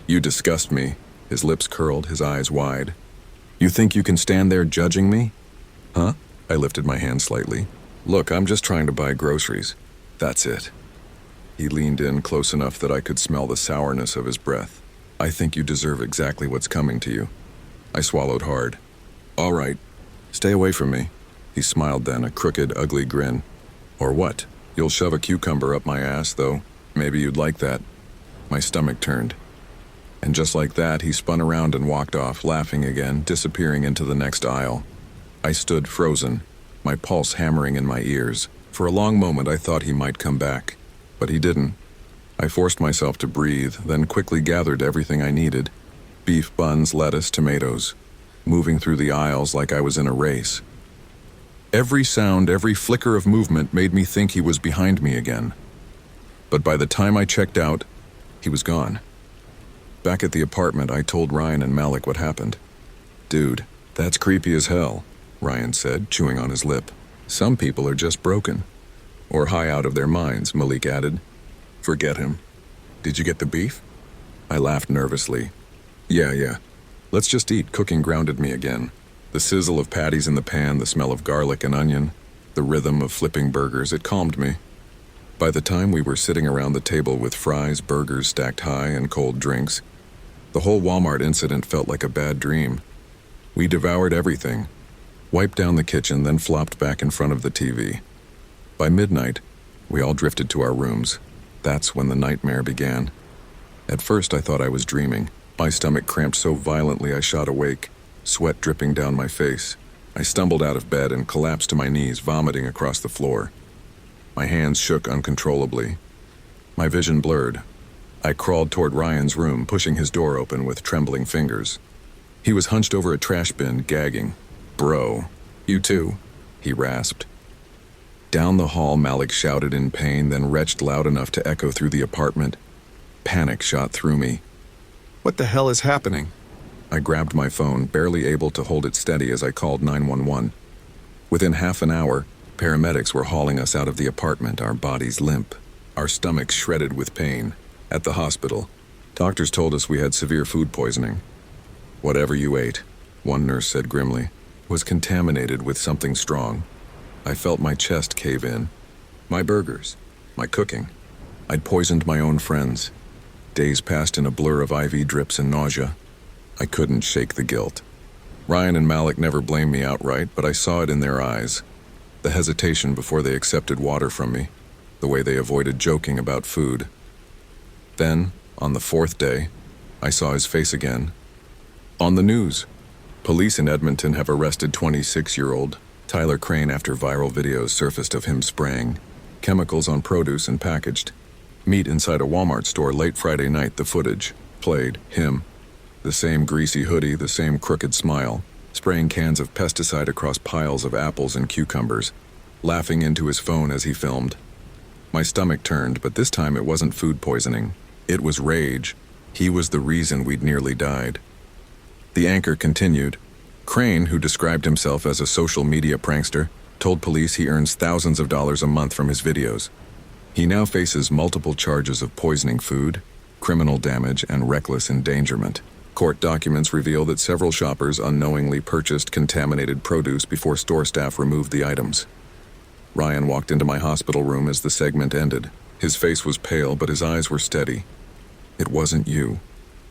You disgust me. His lips curled, his eyes wide. You think you can stand there judging me? Huh? I lifted my hand slightly. Look, I'm just trying to buy groceries. That's it. He leaned in close enough that I could smell the sourness of his breath. I think you deserve exactly what's coming to you. I swallowed hard. All right. Stay away from me. He smiled then, a crooked, ugly grin. Or what? You'll shove a cucumber up my ass, though. Maybe you'd like that. My stomach turned. And just like that, he spun around and walked off, laughing again, disappearing into the next aisle. I stood frozen, my pulse hammering in my ears. For a long moment, I thought he might come back. But he didn't. I forced myself to breathe, then quickly gathered everything I needed. Beef, buns, lettuce, tomatoes. Moving through the aisles like I was in a race. Every sound, every flicker of movement made me think he was behind me again. But by the time I checked out, he was gone. Back at the apartment, I told Ryan and Malik what happened. Dude, that's creepy as hell, Ryan said, chewing on his lip. Some people are just broken. Or high out of their minds, Malik added. Forget him. Did you get the beef? I laughed nervously. Yeah. Let's just eat. Cooking grounded me again. The sizzle of patties in the pan, the smell of garlic and onion, the rhythm of flipping burgers, it calmed me. By the time we were sitting around the table with fries, burgers stacked high, and cold drinks, the whole Walmart incident felt like a bad dream. We devoured everything, wiped down the kitchen, then flopped back in front of the TV. By midnight, we all drifted to our rooms. That's when the nightmare began. At first, I thought I was dreaming. My stomach cramped so violently I shot awake, sweat dripping down my face. I stumbled out of bed and collapsed to my knees, vomiting across the floor. My hands shook uncontrollably. My vision blurred. I crawled toward Ryan's room, pushing his door open with trembling fingers. He was hunched over a trash bin, gagging. Bro, you too? he rasped. Down the hall, Malik shouted in pain, then retched loud enough to echo through the apartment. Panic shot through me. What the hell is happening? I grabbed my phone, barely able to hold it steady as I called 911. Within half an hour, paramedics were hauling us out of the apartment, our bodies limp, our stomachs shredded with pain. At the hospital, doctors told us we had severe food poisoning. Whatever you ate, one nurse said grimly, was contaminated with something strong. I felt my chest cave in. My burgers, my cooking. I'd poisoned my own friends. Days passed in a blur of IV drips and nausea. I couldn't shake the guilt. Ryan and Malik never blamed me outright, but I saw it in their eyes. The hesitation before they accepted water from me. The way they avoided joking about food. Then, on the fourth day, I saw his face again. On the news. Police in Edmonton have arrested 26-year-old Tyler Crane after viral videos surfaced of him spraying chemicals on produce and packaged meat inside a Walmart store late Friday night. The footage played him. The same greasy hoodie, the same crooked smile, spraying cans of pesticide across piles of apples and cucumbers, laughing into his phone as he filmed. My stomach turned, but this time it wasn't food poisoning. It was rage. He was the reason we'd nearly died. The anchor continued. Crane, who described himself as a social media prankster, told police he earns thousands of dollars a month from his videos. He now faces multiple charges of poisoning food, criminal damage, and reckless endangerment. Court documents reveal that several shoppers unknowingly purchased contaminated produce before store staff removed the items. Ryan walked into my hospital room as the segment ended. His face was pale, but his eyes were steady. "It wasn't you,"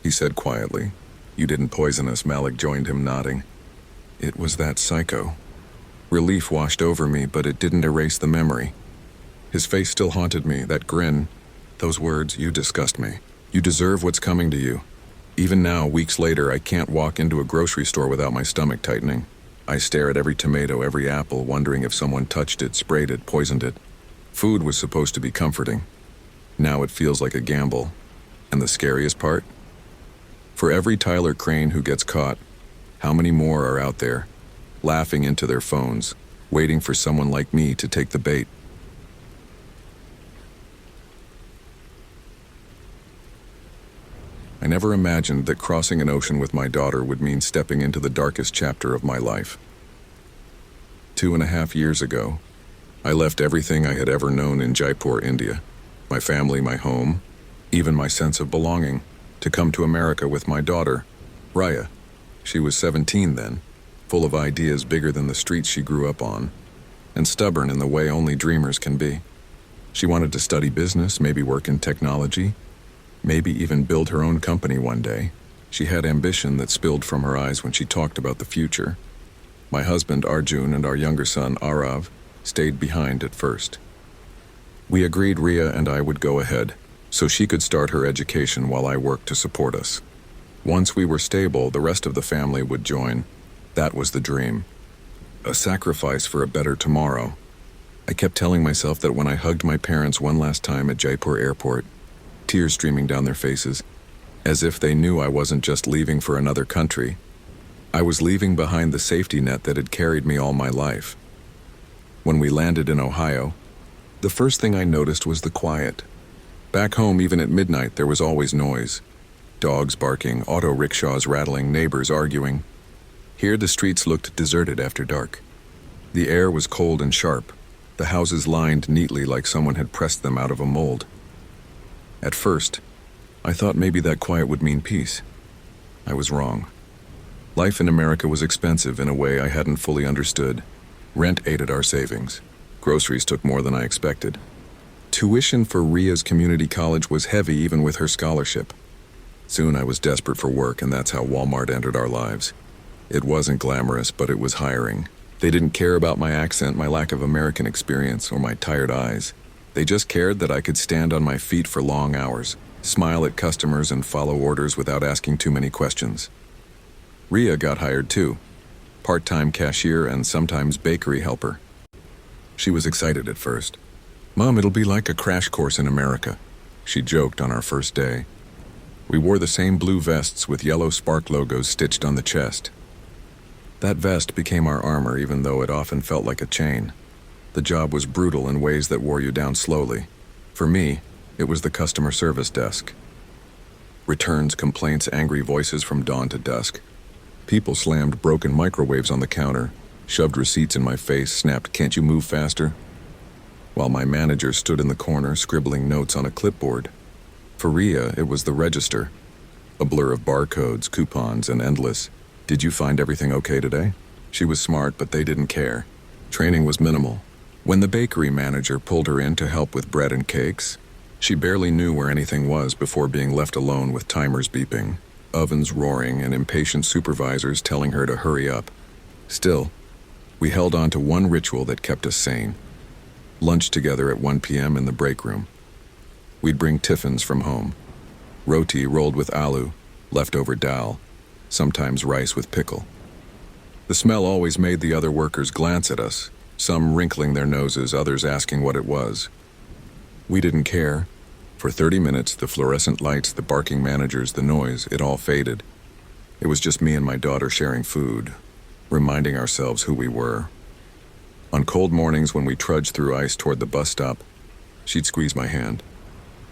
he said quietly. "You didn't poison us," Malik joined him, nodding. "It was that psycho." Relief washed over me, but it didn't erase the memory. His face still haunted me, that grin. Those words, "You disgust me. You deserve what's coming to you." Even now, weeks later, I can't walk into a grocery store without my stomach tightening. I stare at every tomato, every apple, wondering if someone touched it, sprayed it, poisoned it. Food was supposed to be comforting. Now it feels like a gamble. And the scariest part? For every Tyler Crane who gets caught, how many more are out there, laughing into their phones, waiting for someone like me to take the bait? I never imagined that crossing an ocean with my daughter would mean stepping into the darkest chapter of my life. 2.5 years ago, I left everything I had ever known in Jaipur, India, my family, my home, even my sense of belonging, to come to America with my daughter, Raya. She was 17 then, full of ideas bigger than the streets she grew up on, and stubborn in the way only dreamers can be. She wanted to study business, maybe work in technology, maybe even build her own company one day. She had ambition that spilled from her eyes when she talked about the future. My husband, Arjun, and our younger son, Arav, stayed behind at first. We agreed Ria and I would go ahead, so she could start her education while I worked to support us. Once we were stable, the rest of the family would join. That was the dream. A sacrifice for a better tomorrow. I kept telling myself that when I hugged my parents one last time at Jaipur airport, tears streaming down their faces, as if they knew I wasn't just leaving for another country. I was leaving behind the safety net that had carried me all my life. When we landed in Ohio, the first thing I noticed was the quiet. Back home, even at midnight, there was always noise. Dogs barking, auto rickshaws rattling, neighbors arguing. Here the streets looked deserted after dark. The air was cold and sharp, the houses lined neatly like someone had pressed them out of a mold. At first, I thought maybe that quiet would mean peace. I was wrong. Life in America was expensive in a way I hadn't fully understood. Rent ate at our savings. Groceries took more than I expected. Tuition for Ria's community college was heavy even with her scholarship. Soon I was desperate for work, and that's how Walmart entered our lives. It wasn't glamorous, but it was hiring. They didn't care about my accent, my lack of American experience, or my tired eyes. They just cared that I could stand on my feet for long hours, smile at customers, and follow orders without asking too many questions. Ria got hired too, part-time cashier and sometimes bakery helper. She was excited at first. "Mom, it'll be like a crash course in America," she joked on our first day. We wore the same blue vests with yellow Spark logos stitched on the chest. That vest became our armor, even though it often felt like a chain. The job was brutal in ways that wore you down slowly. For me, it was the customer service desk. Returns, complaints, angry voices from dawn to dusk. People slammed broken microwaves on the counter, shoved receipts in my face, snapped, "Can't you move faster?" While my manager stood in the corner, scribbling notes on a clipboard. For Ria, it was the register. A blur of barcodes, coupons, and endless, "Did you find everything okay today?" She was smart, but they didn't care. Training was minimal. When the bakery manager pulled her in to help with bread and cakes, she barely knew where anything was before being left alone with timers beeping, ovens roaring, and impatient supervisors telling her to hurry up. Still, we held on to one ritual that kept us sane. Lunch together at 1 p.m. in the break room. We'd bring tiffins from home. Roti rolled with aloo, leftover dal, sometimes rice with pickle. The smell always made the other workers glance at us, some wrinkling their noses, others asking what it was. We didn't care. For 30 minutes, the fluorescent lights, the barking managers, the noise, it all faded. It was just me and my daughter sharing food, reminding ourselves who we were. On cold mornings when we trudged through ice toward the bus stop, she'd squeeze my hand.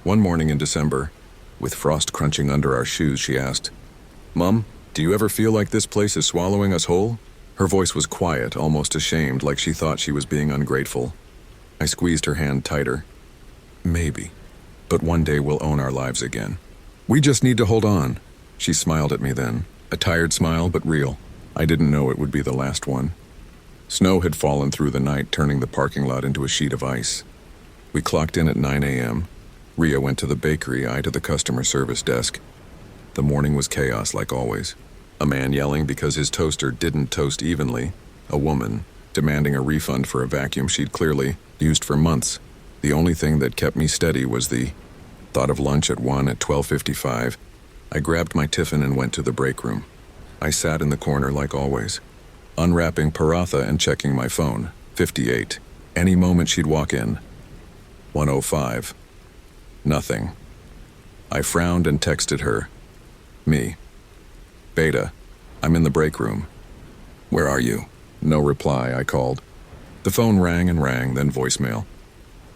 One morning in December, with frost crunching under our shoes, she asked, "Mom, do you ever feel like this place is swallowing us whole?" Her voice was quiet, almost ashamed, like she thought she was being ungrateful. I squeezed her hand tighter. "Maybe, but one day we'll own our lives again. We just need to hold on." She smiled at me then, a tired smile, but real. I didn't know it would be the last one. Snow had fallen through the night, turning the parking lot into a sheet of ice. We clocked in at 9 a.m. Ria went to the bakery, I to the customer service desk. The morning was chaos, like always. A man yelling because his toaster didn't toast evenly. A woman demanding a refund for a vacuum she'd clearly used for months. The only thing that kept me steady was the thought of lunch at 1 at 12:55. I grabbed my tiffin and went to the break room. I sat in the corner like always, unwrapping paratha and checking my phone. 58. Any moment she'd walk in. 1:05. Nothing. I frowned and texted her. Me. "Beta, I'm in the break room." "Where are you?" No reply. I called. The phone rang and rang, then voicemail.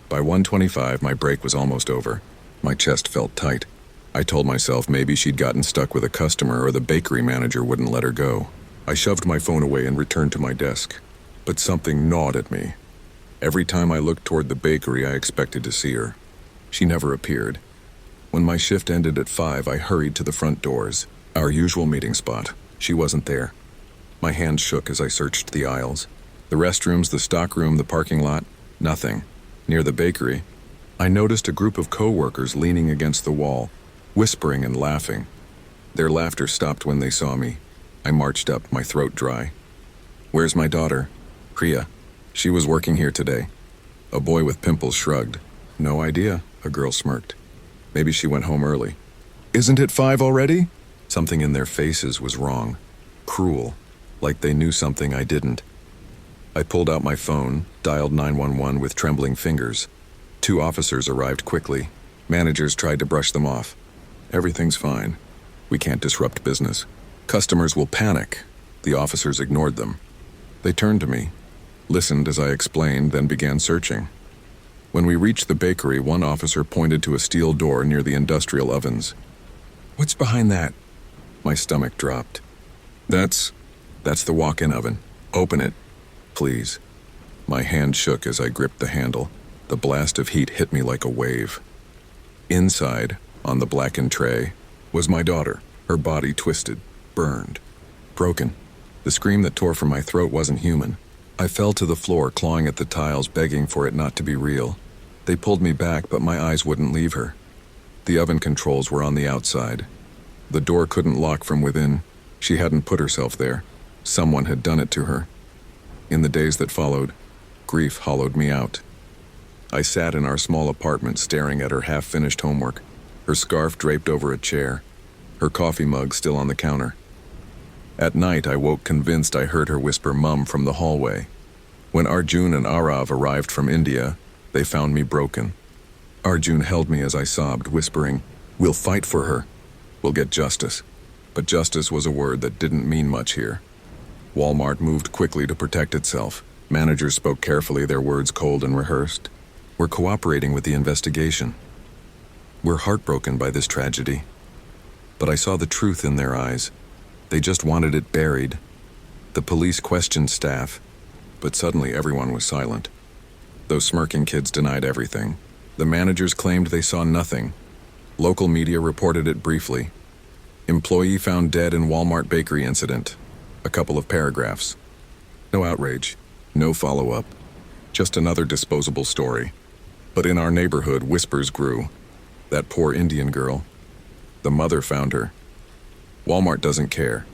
By 1:25, my break was almost over. My chest felt tight. I told myself maybe she'd gotten stuck with a customer or the bakery manager wouldn't let her go. I shoved my phone away and returned to my desk. But something gnawed at me. Every time I looked toward the bakery, I expected to see her. She never appeared. When my shift ended at 5, I hurried to the front doors, our usual meeting spot. She wasn't there. My hands shook as I searched the aisles. The restrooms, the stockroom, the parking lot, nothing. Near the bakery, I noticed a group of co-workers leaning against the wall, whispering and laughing. Their laughter stopped when they saw me. I marched up, my throat dry. "Where's my daughter?" "Priya. She was working here today." A boy with pimples shrugged. "No idea," a girl smirked. "Maybe she went home early." "Isn't it 5 already?" Something in their faces was wrong. Cruel. Like they knew something I didn't. I pulled out my phone, dialed 911 with trembling fingers. 2 officers arrived quickly. Managers tried to brush them off. "Everything's fine. We can't disrupt business. Customers will panic." The officers ignored them. They turned to me, listened as I explained, then began searching. When we reached the bakery, one officer pointed to a steel door near the industrial ovens. "What's behind that?" My stomach dropped. That's the walk-in oven. Open it, please." My hand shook as I gripped the handle. The blast of heat hit me like a wave. Inside, on the blackened tray, was my daughter, her body twisted, burned, broken. The scream that tore from my throat wasn't human. I fell to the floor, clawing at the tiles, begging for it not to be real. They pulled me back, but my eyes wouldn't leave her. The oven controls were on the outside. The door couldn't lock from within. She hadn't put herself there. Someone had done it to her. In the days that followed, grief hollowed me out. I sat in our small apartment staring at her half-finished homework, her scarf draped over a chair, her coffee mug still on the counter. At night, I woke convinced I heard her whisper "Mum" from the hallway. When Arjun and Arav arrived from India, they found me broken. Arjun held me as I sobbed, whispering, "We'll fight for her. We'll get justice." But justice was a word that didn't mean much here. Walmart moved quickly to protect itself. Managers spoke carefully, their words cold and rehearsed. We're cooperating with the investigation. We're heartbroken by this tragedy. But I saw the truth in their eyes. They just wanted it buried. The police questioned staff, but suddenly everyone was silent. Those smirking kids denied everything. The managers claimed they saw nothing. Local media reported it briefly. Employee found dead in Walmart bakery incident. A couple of paragraphs. No outrage, no follow-up. Just another disposable story. But in our neighborhood, whispers grew. That poor Indian girl. The mother found her. Walmart doesn't care.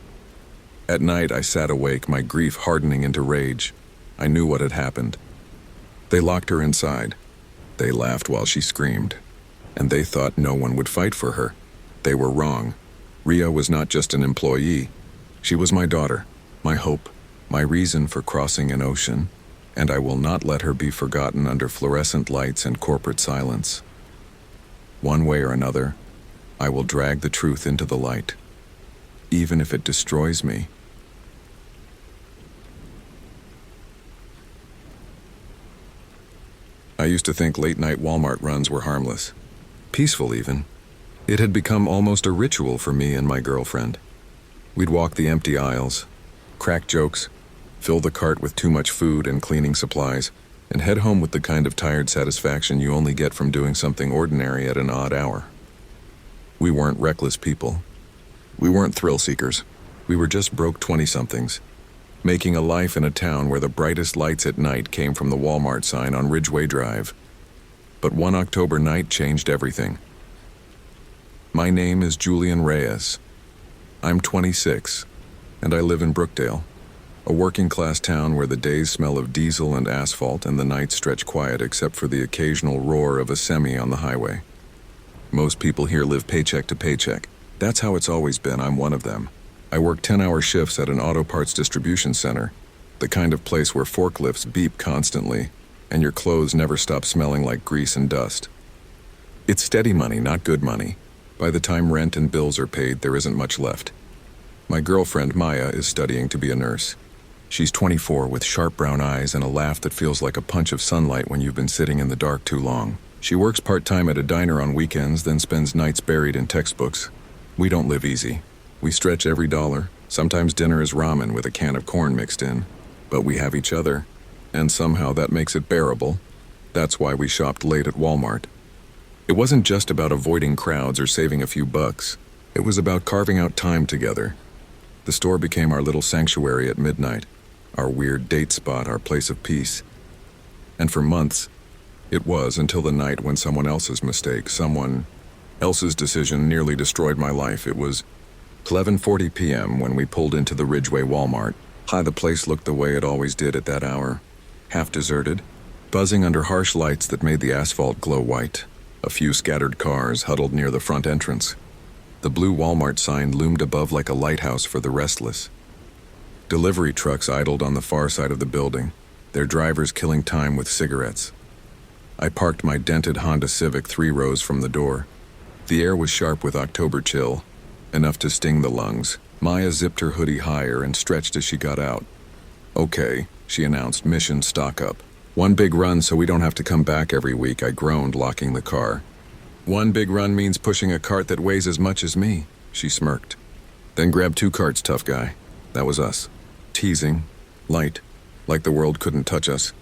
At night, I sat awake, my grief hardening into rage. I knew what had happened. They locked her inside. They laughed while she screamed. And they thought no one would fight for her. They were wrong. Ria was not just an employee. She was my daughter, my hope, my reason for crossing an ocean, and I will not let her be forgotten under fluorescent lights and corporate silence. One way or another, I will drag the truth into the light, even if it destroys me. I used to think late-night Walmart runs were harmless, peaceful even. It had become almost a ritual for me and my girlfriend. We'd walk the empty aisles, crack jokes, fill the cart with too much food and cleaning supplies, and head home with the kind of tired satisfaction you only get from doing something ordinary at an odd hour. We weren't reckless people. We weren't thrill seekers. We were just broke 20-somethings, making a life in a town where the brightest lights at night came from the Walmart sign on Ridgeway Drive. But one October night changed everything. My name is Julian Reyes. I'm 26, and I live in Brookdale, a working-class town where the days smell of diesel and asphalt and the nights stretch quiet except for the occasional roar of a semi on the highway. Most people here live paycheck to paycheck. That's how it's always been. I'm one of them. I work 10-hour shifts at an auto parts distribution center, the kind of place where forklifts beep constantly, and your clothes never stop smelling like grease and dust. It's steady money, not good money. By the time rent and bills are paid, there isn't much left. My girlfriend, Maya, is studying to be a nurse. She's 24 with sharp brown eyes and a laugh that feels like a punch of sunlight when you've been sitting in the dark too long. She works part-time at a diner on weekends, then spends nights buried in textbooks. We don't live easy. We stretch every dollar. Sometimes dinner is ramen with a can of corn mixed in. But we have each other, and somehow that makes it bearable. That's why we shopped late at Walmart. It wasn't just about avoiding crowds or saving a few bucks. It was about carving out time together. The store became our little sanctuary at midnight, our weird date spot, our place of peace. And for months, it was until the night when someone else's mistake, someone else's decision nearly destroyed my life. It was 11:40 p.m. when we pulled into the Ridgeway Walmart. The place looked the way it always did at that hour, half deserted, buzzing under harsh lights that made the asphalt glow white. A few scattered cars huddled near the front entrance. The blue Walmart sign loomed above like a lighthouse for the restless. Delivery trucks idled on the far side of the building, their drivers killing time with cigarettes. I parked my dented Honda Civic 3 rows from the door. The air was sharp with October chill, enough to sting the lungs. Maya zipped her hoodie higher and stretched as she got out. "Okay," she announced, "mission stock up. One big run so we don't have to come back every week," I groaned, locking the car. "One big run means pushing a cart that weighs as much as me," she smirked. "Then grab 2 carts, tough guy." That was us. Teasing, light, like the world couldn't touch us.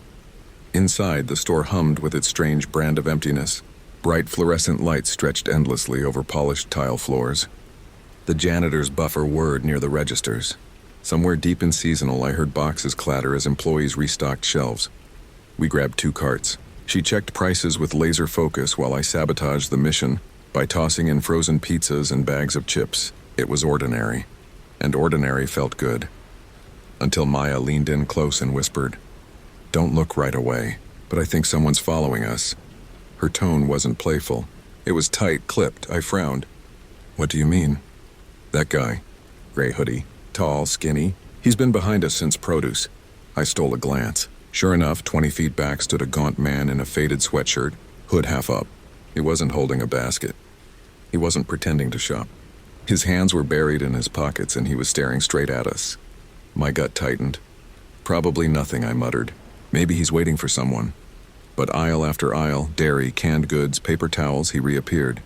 Inside, the store hummed with its strange brand of emptiness. Bright fluorescent lights stretched endlessly over polished tile floors. The janitor's buffer whirred near the registers. Somewhere deep in seasonal, I heard boxes clatter as employees restocked shelves. We grabbed 2 carts. She checked prices with laser focus while I sabotaged the mission by tossing in frozen pizzas and bags of chips. It was ordinary, and ordinary felt good. Until Maya leaned in close and whispered, "Don't look right away, but I think someone's following us." Her tone wasn't playful. It was tight, clipped. I frowned. "What do you mean?" "That guy. Gray hoodie. Tall, skinny. He's been behind us since produce." I stole a glance. Sure enough, 20 feet back stood a gaunt man in a faded sweatshirt, hood half up. He wasn't holding a basket. He wasn't pretending to shop. His hands were buried in his pockets and he was staring straight at us. My gut tightened. Probably nothing, I muttered. Maybe he's waiting for someone. But aisle after aisle, dairy, canned goods, paper towels, he reappeared.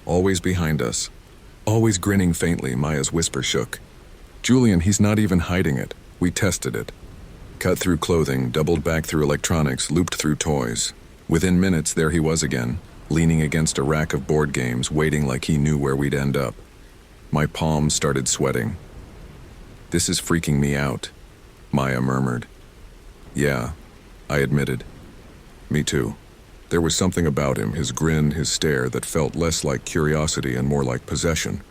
Always behind us. Always grinning faintly, Maya's whisper shook. Julian, he's not even hiding it. We tested it. Cut through clothing, doubled back through electronics, looped through toys. Within minutes, there he was again, leaning against a rack of board games, waiting like he knew where we'd end up. My palms started sweating. This is freaking me out, Maya murmured. Yeah, I admitted. Me too. There was something about him, his grin, his stare, that felt less like curiosity and more like possession.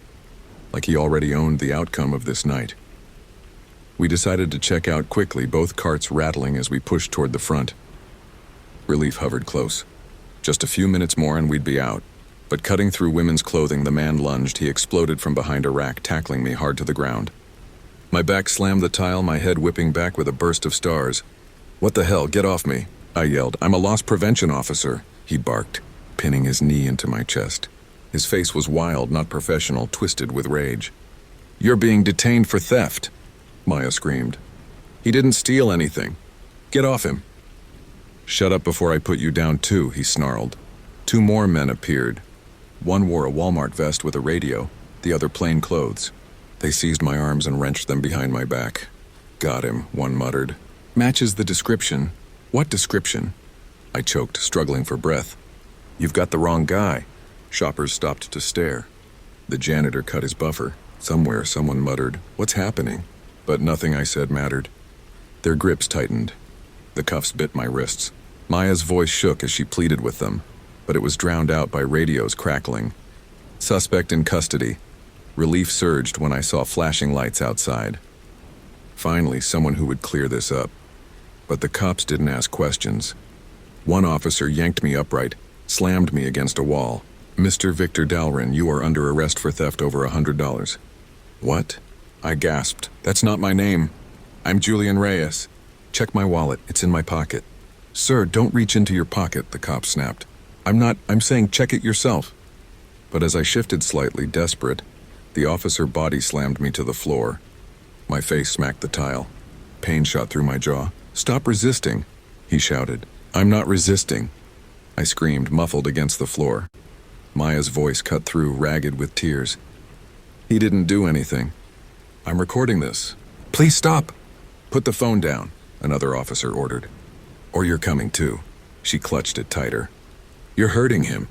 Like he already owned the outcome of this night. We decided to check out quickly, both carts rattling as we pushed toward the front. Relief hovered close. Just a few minutes more and we'd be out. But cutting through women's clothing, the man lunged. He exploded from behind a rack, tackling me hard to the ground. My back slammed the tile, my head whipping back with a burst of stars. What the hell? Get off me, I yelled. I'm a loss prevention officer, he barked, pinning his knee into my chest. His face was wild, not professional, twisted with rage. You're being detained for theft, Maya screamed. He didn't steal anything. Get off him. Shut up before I put you down too, he snarled. Two more men appeared. One wore a Walmart vest with a radio, the other plain clothes. They seized my arms and wrenched them behind my back. Got him, one muttered. Matches the description. What description? I choked, struggling for breath. You've got the wrong guy. Shoppers stopped to stare. The janitor cut his buffer. Somewhere, someone muttered, "What's happening?" But nothing I said mattered. Their grips tightened. The cuffs bit my wrists. Maya's voice shook as she pleaded with them, but it was drowned out by radios crackling. Suspect in custody. Relief surged when I saw flashing lights outside. Finally, someone who would clear this up. But the cops didn't ask questions. One officer yanked me upright, slammed me against a wall. Mr. Victor Dalrin, you are under arrest for theft over $100. What? I gasped. That's not my name. I'm Julian Reyes. Check my wallet. It's in my pocket. Sir, don't reach into your pocket, the cop snapped. I'm saying check it yourself. But as I shifted slightly, desperate, the officer body slammed me to the floor. My face smacked the tile. Pain shot through my jaw. Stop resisting, he shouted. I'm not resisting. I screamed, muffled against the floor. Maya's voice cut through, ragged with tears. He didn't do anything. I'm recording this. Please stop. Put the phone down, another officer ordered. Or you're coming too. She clutched it tighter. You're hurting him.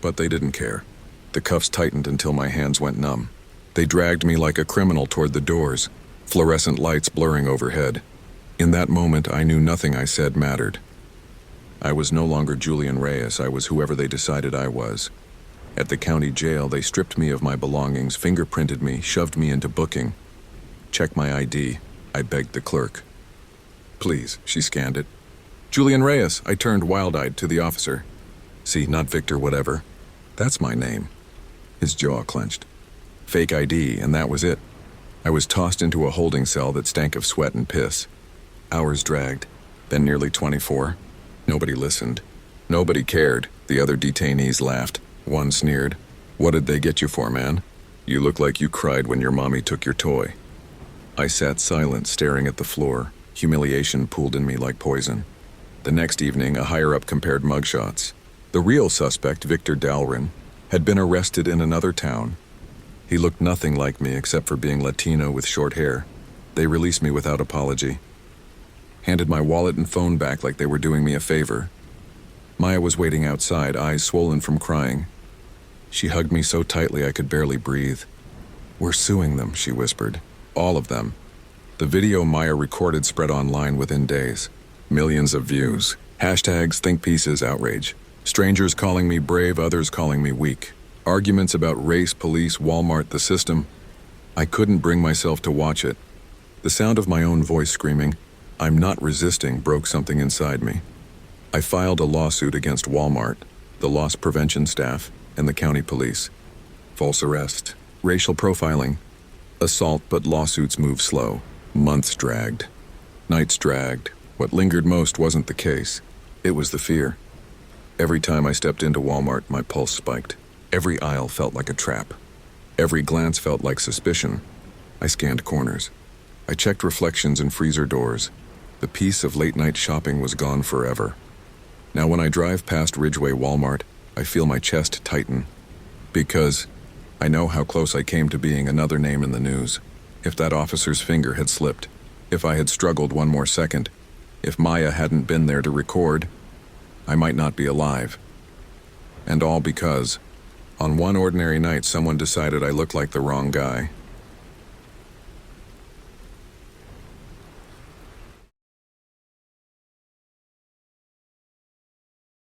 But they didn't care. The cuffs tightened until my hands went numb. They dragged me like a criminal toward the doors, fluorescent lights blurring overhead. In that moment, I knew nothing I said mattered. I was no longer Julian Reyes. I was whoever they decided I was. At the county jail, they stripped me of my belongings, fingerprinted me, shoved me into booking. Check my ID, I begged the clerk. Please, she scanned it. Julian Reyes, I turned wild-eyed to the officer. See, not Victor whatever. That's my name. His jaw clenched. Fake ID, and that was it. I was tossed into a holding cell that stank of sweat and piss. Hours dragged, then nearly 24. Nobody listened. Nobody cared. The other detainees laughed. One sneered. What did they get you for, man? You look like you cried when your mommy took your toy. I sat silent, staring at the floor. Humiliation pooled in me like poison. The next evening, a higher-up compared mugshots. The real suspect, Victor Dalrin, had been arrested in another town. He looked nothing like me except for being Latino with short hair. They released me without apology. Handed my wallet and phone back like they were doing me a favor. Maya was waiting outside, eyes swollen from crying. She hugged me so tightly I could barely breathe. We're suing them, she whispered. All of them. The video Maya recorded spread online within days. Millions of views. Hashtags, think pieces, outrage. Strangers calling me brave, others calling me weak. Arguments about race, police, Walmart, the system. I couldn't bring myself to watch it. The sound of my own voice screaming, "I'm not resisting," broke something inside me. I filed a lawsuit against Walmart, the loss prevention staff, and the county police. False arrest, racial profiling, assault, but lawsuits move slow. Months dragged. Nights dragged. What lingered most wasn't the case. It was the fear. Every time I stepped into Walmart, my pulse spiked. Every aisle felt like a trap. Every glance felt like suspicion. I scanned corners. I checked reflections in freezer doors. The peace of late-night shopping was gone forever. Now when I drive past Ridgeway Walmart, I feel my chest tighten. Because I know how close I came to being another name in the news. If that officer's finger had slipped, if I had struggled one more second, if Maya hadn't been there to record, I might not be alive. And all because, on one ordinary night, someone decided I looked like the wrong guy.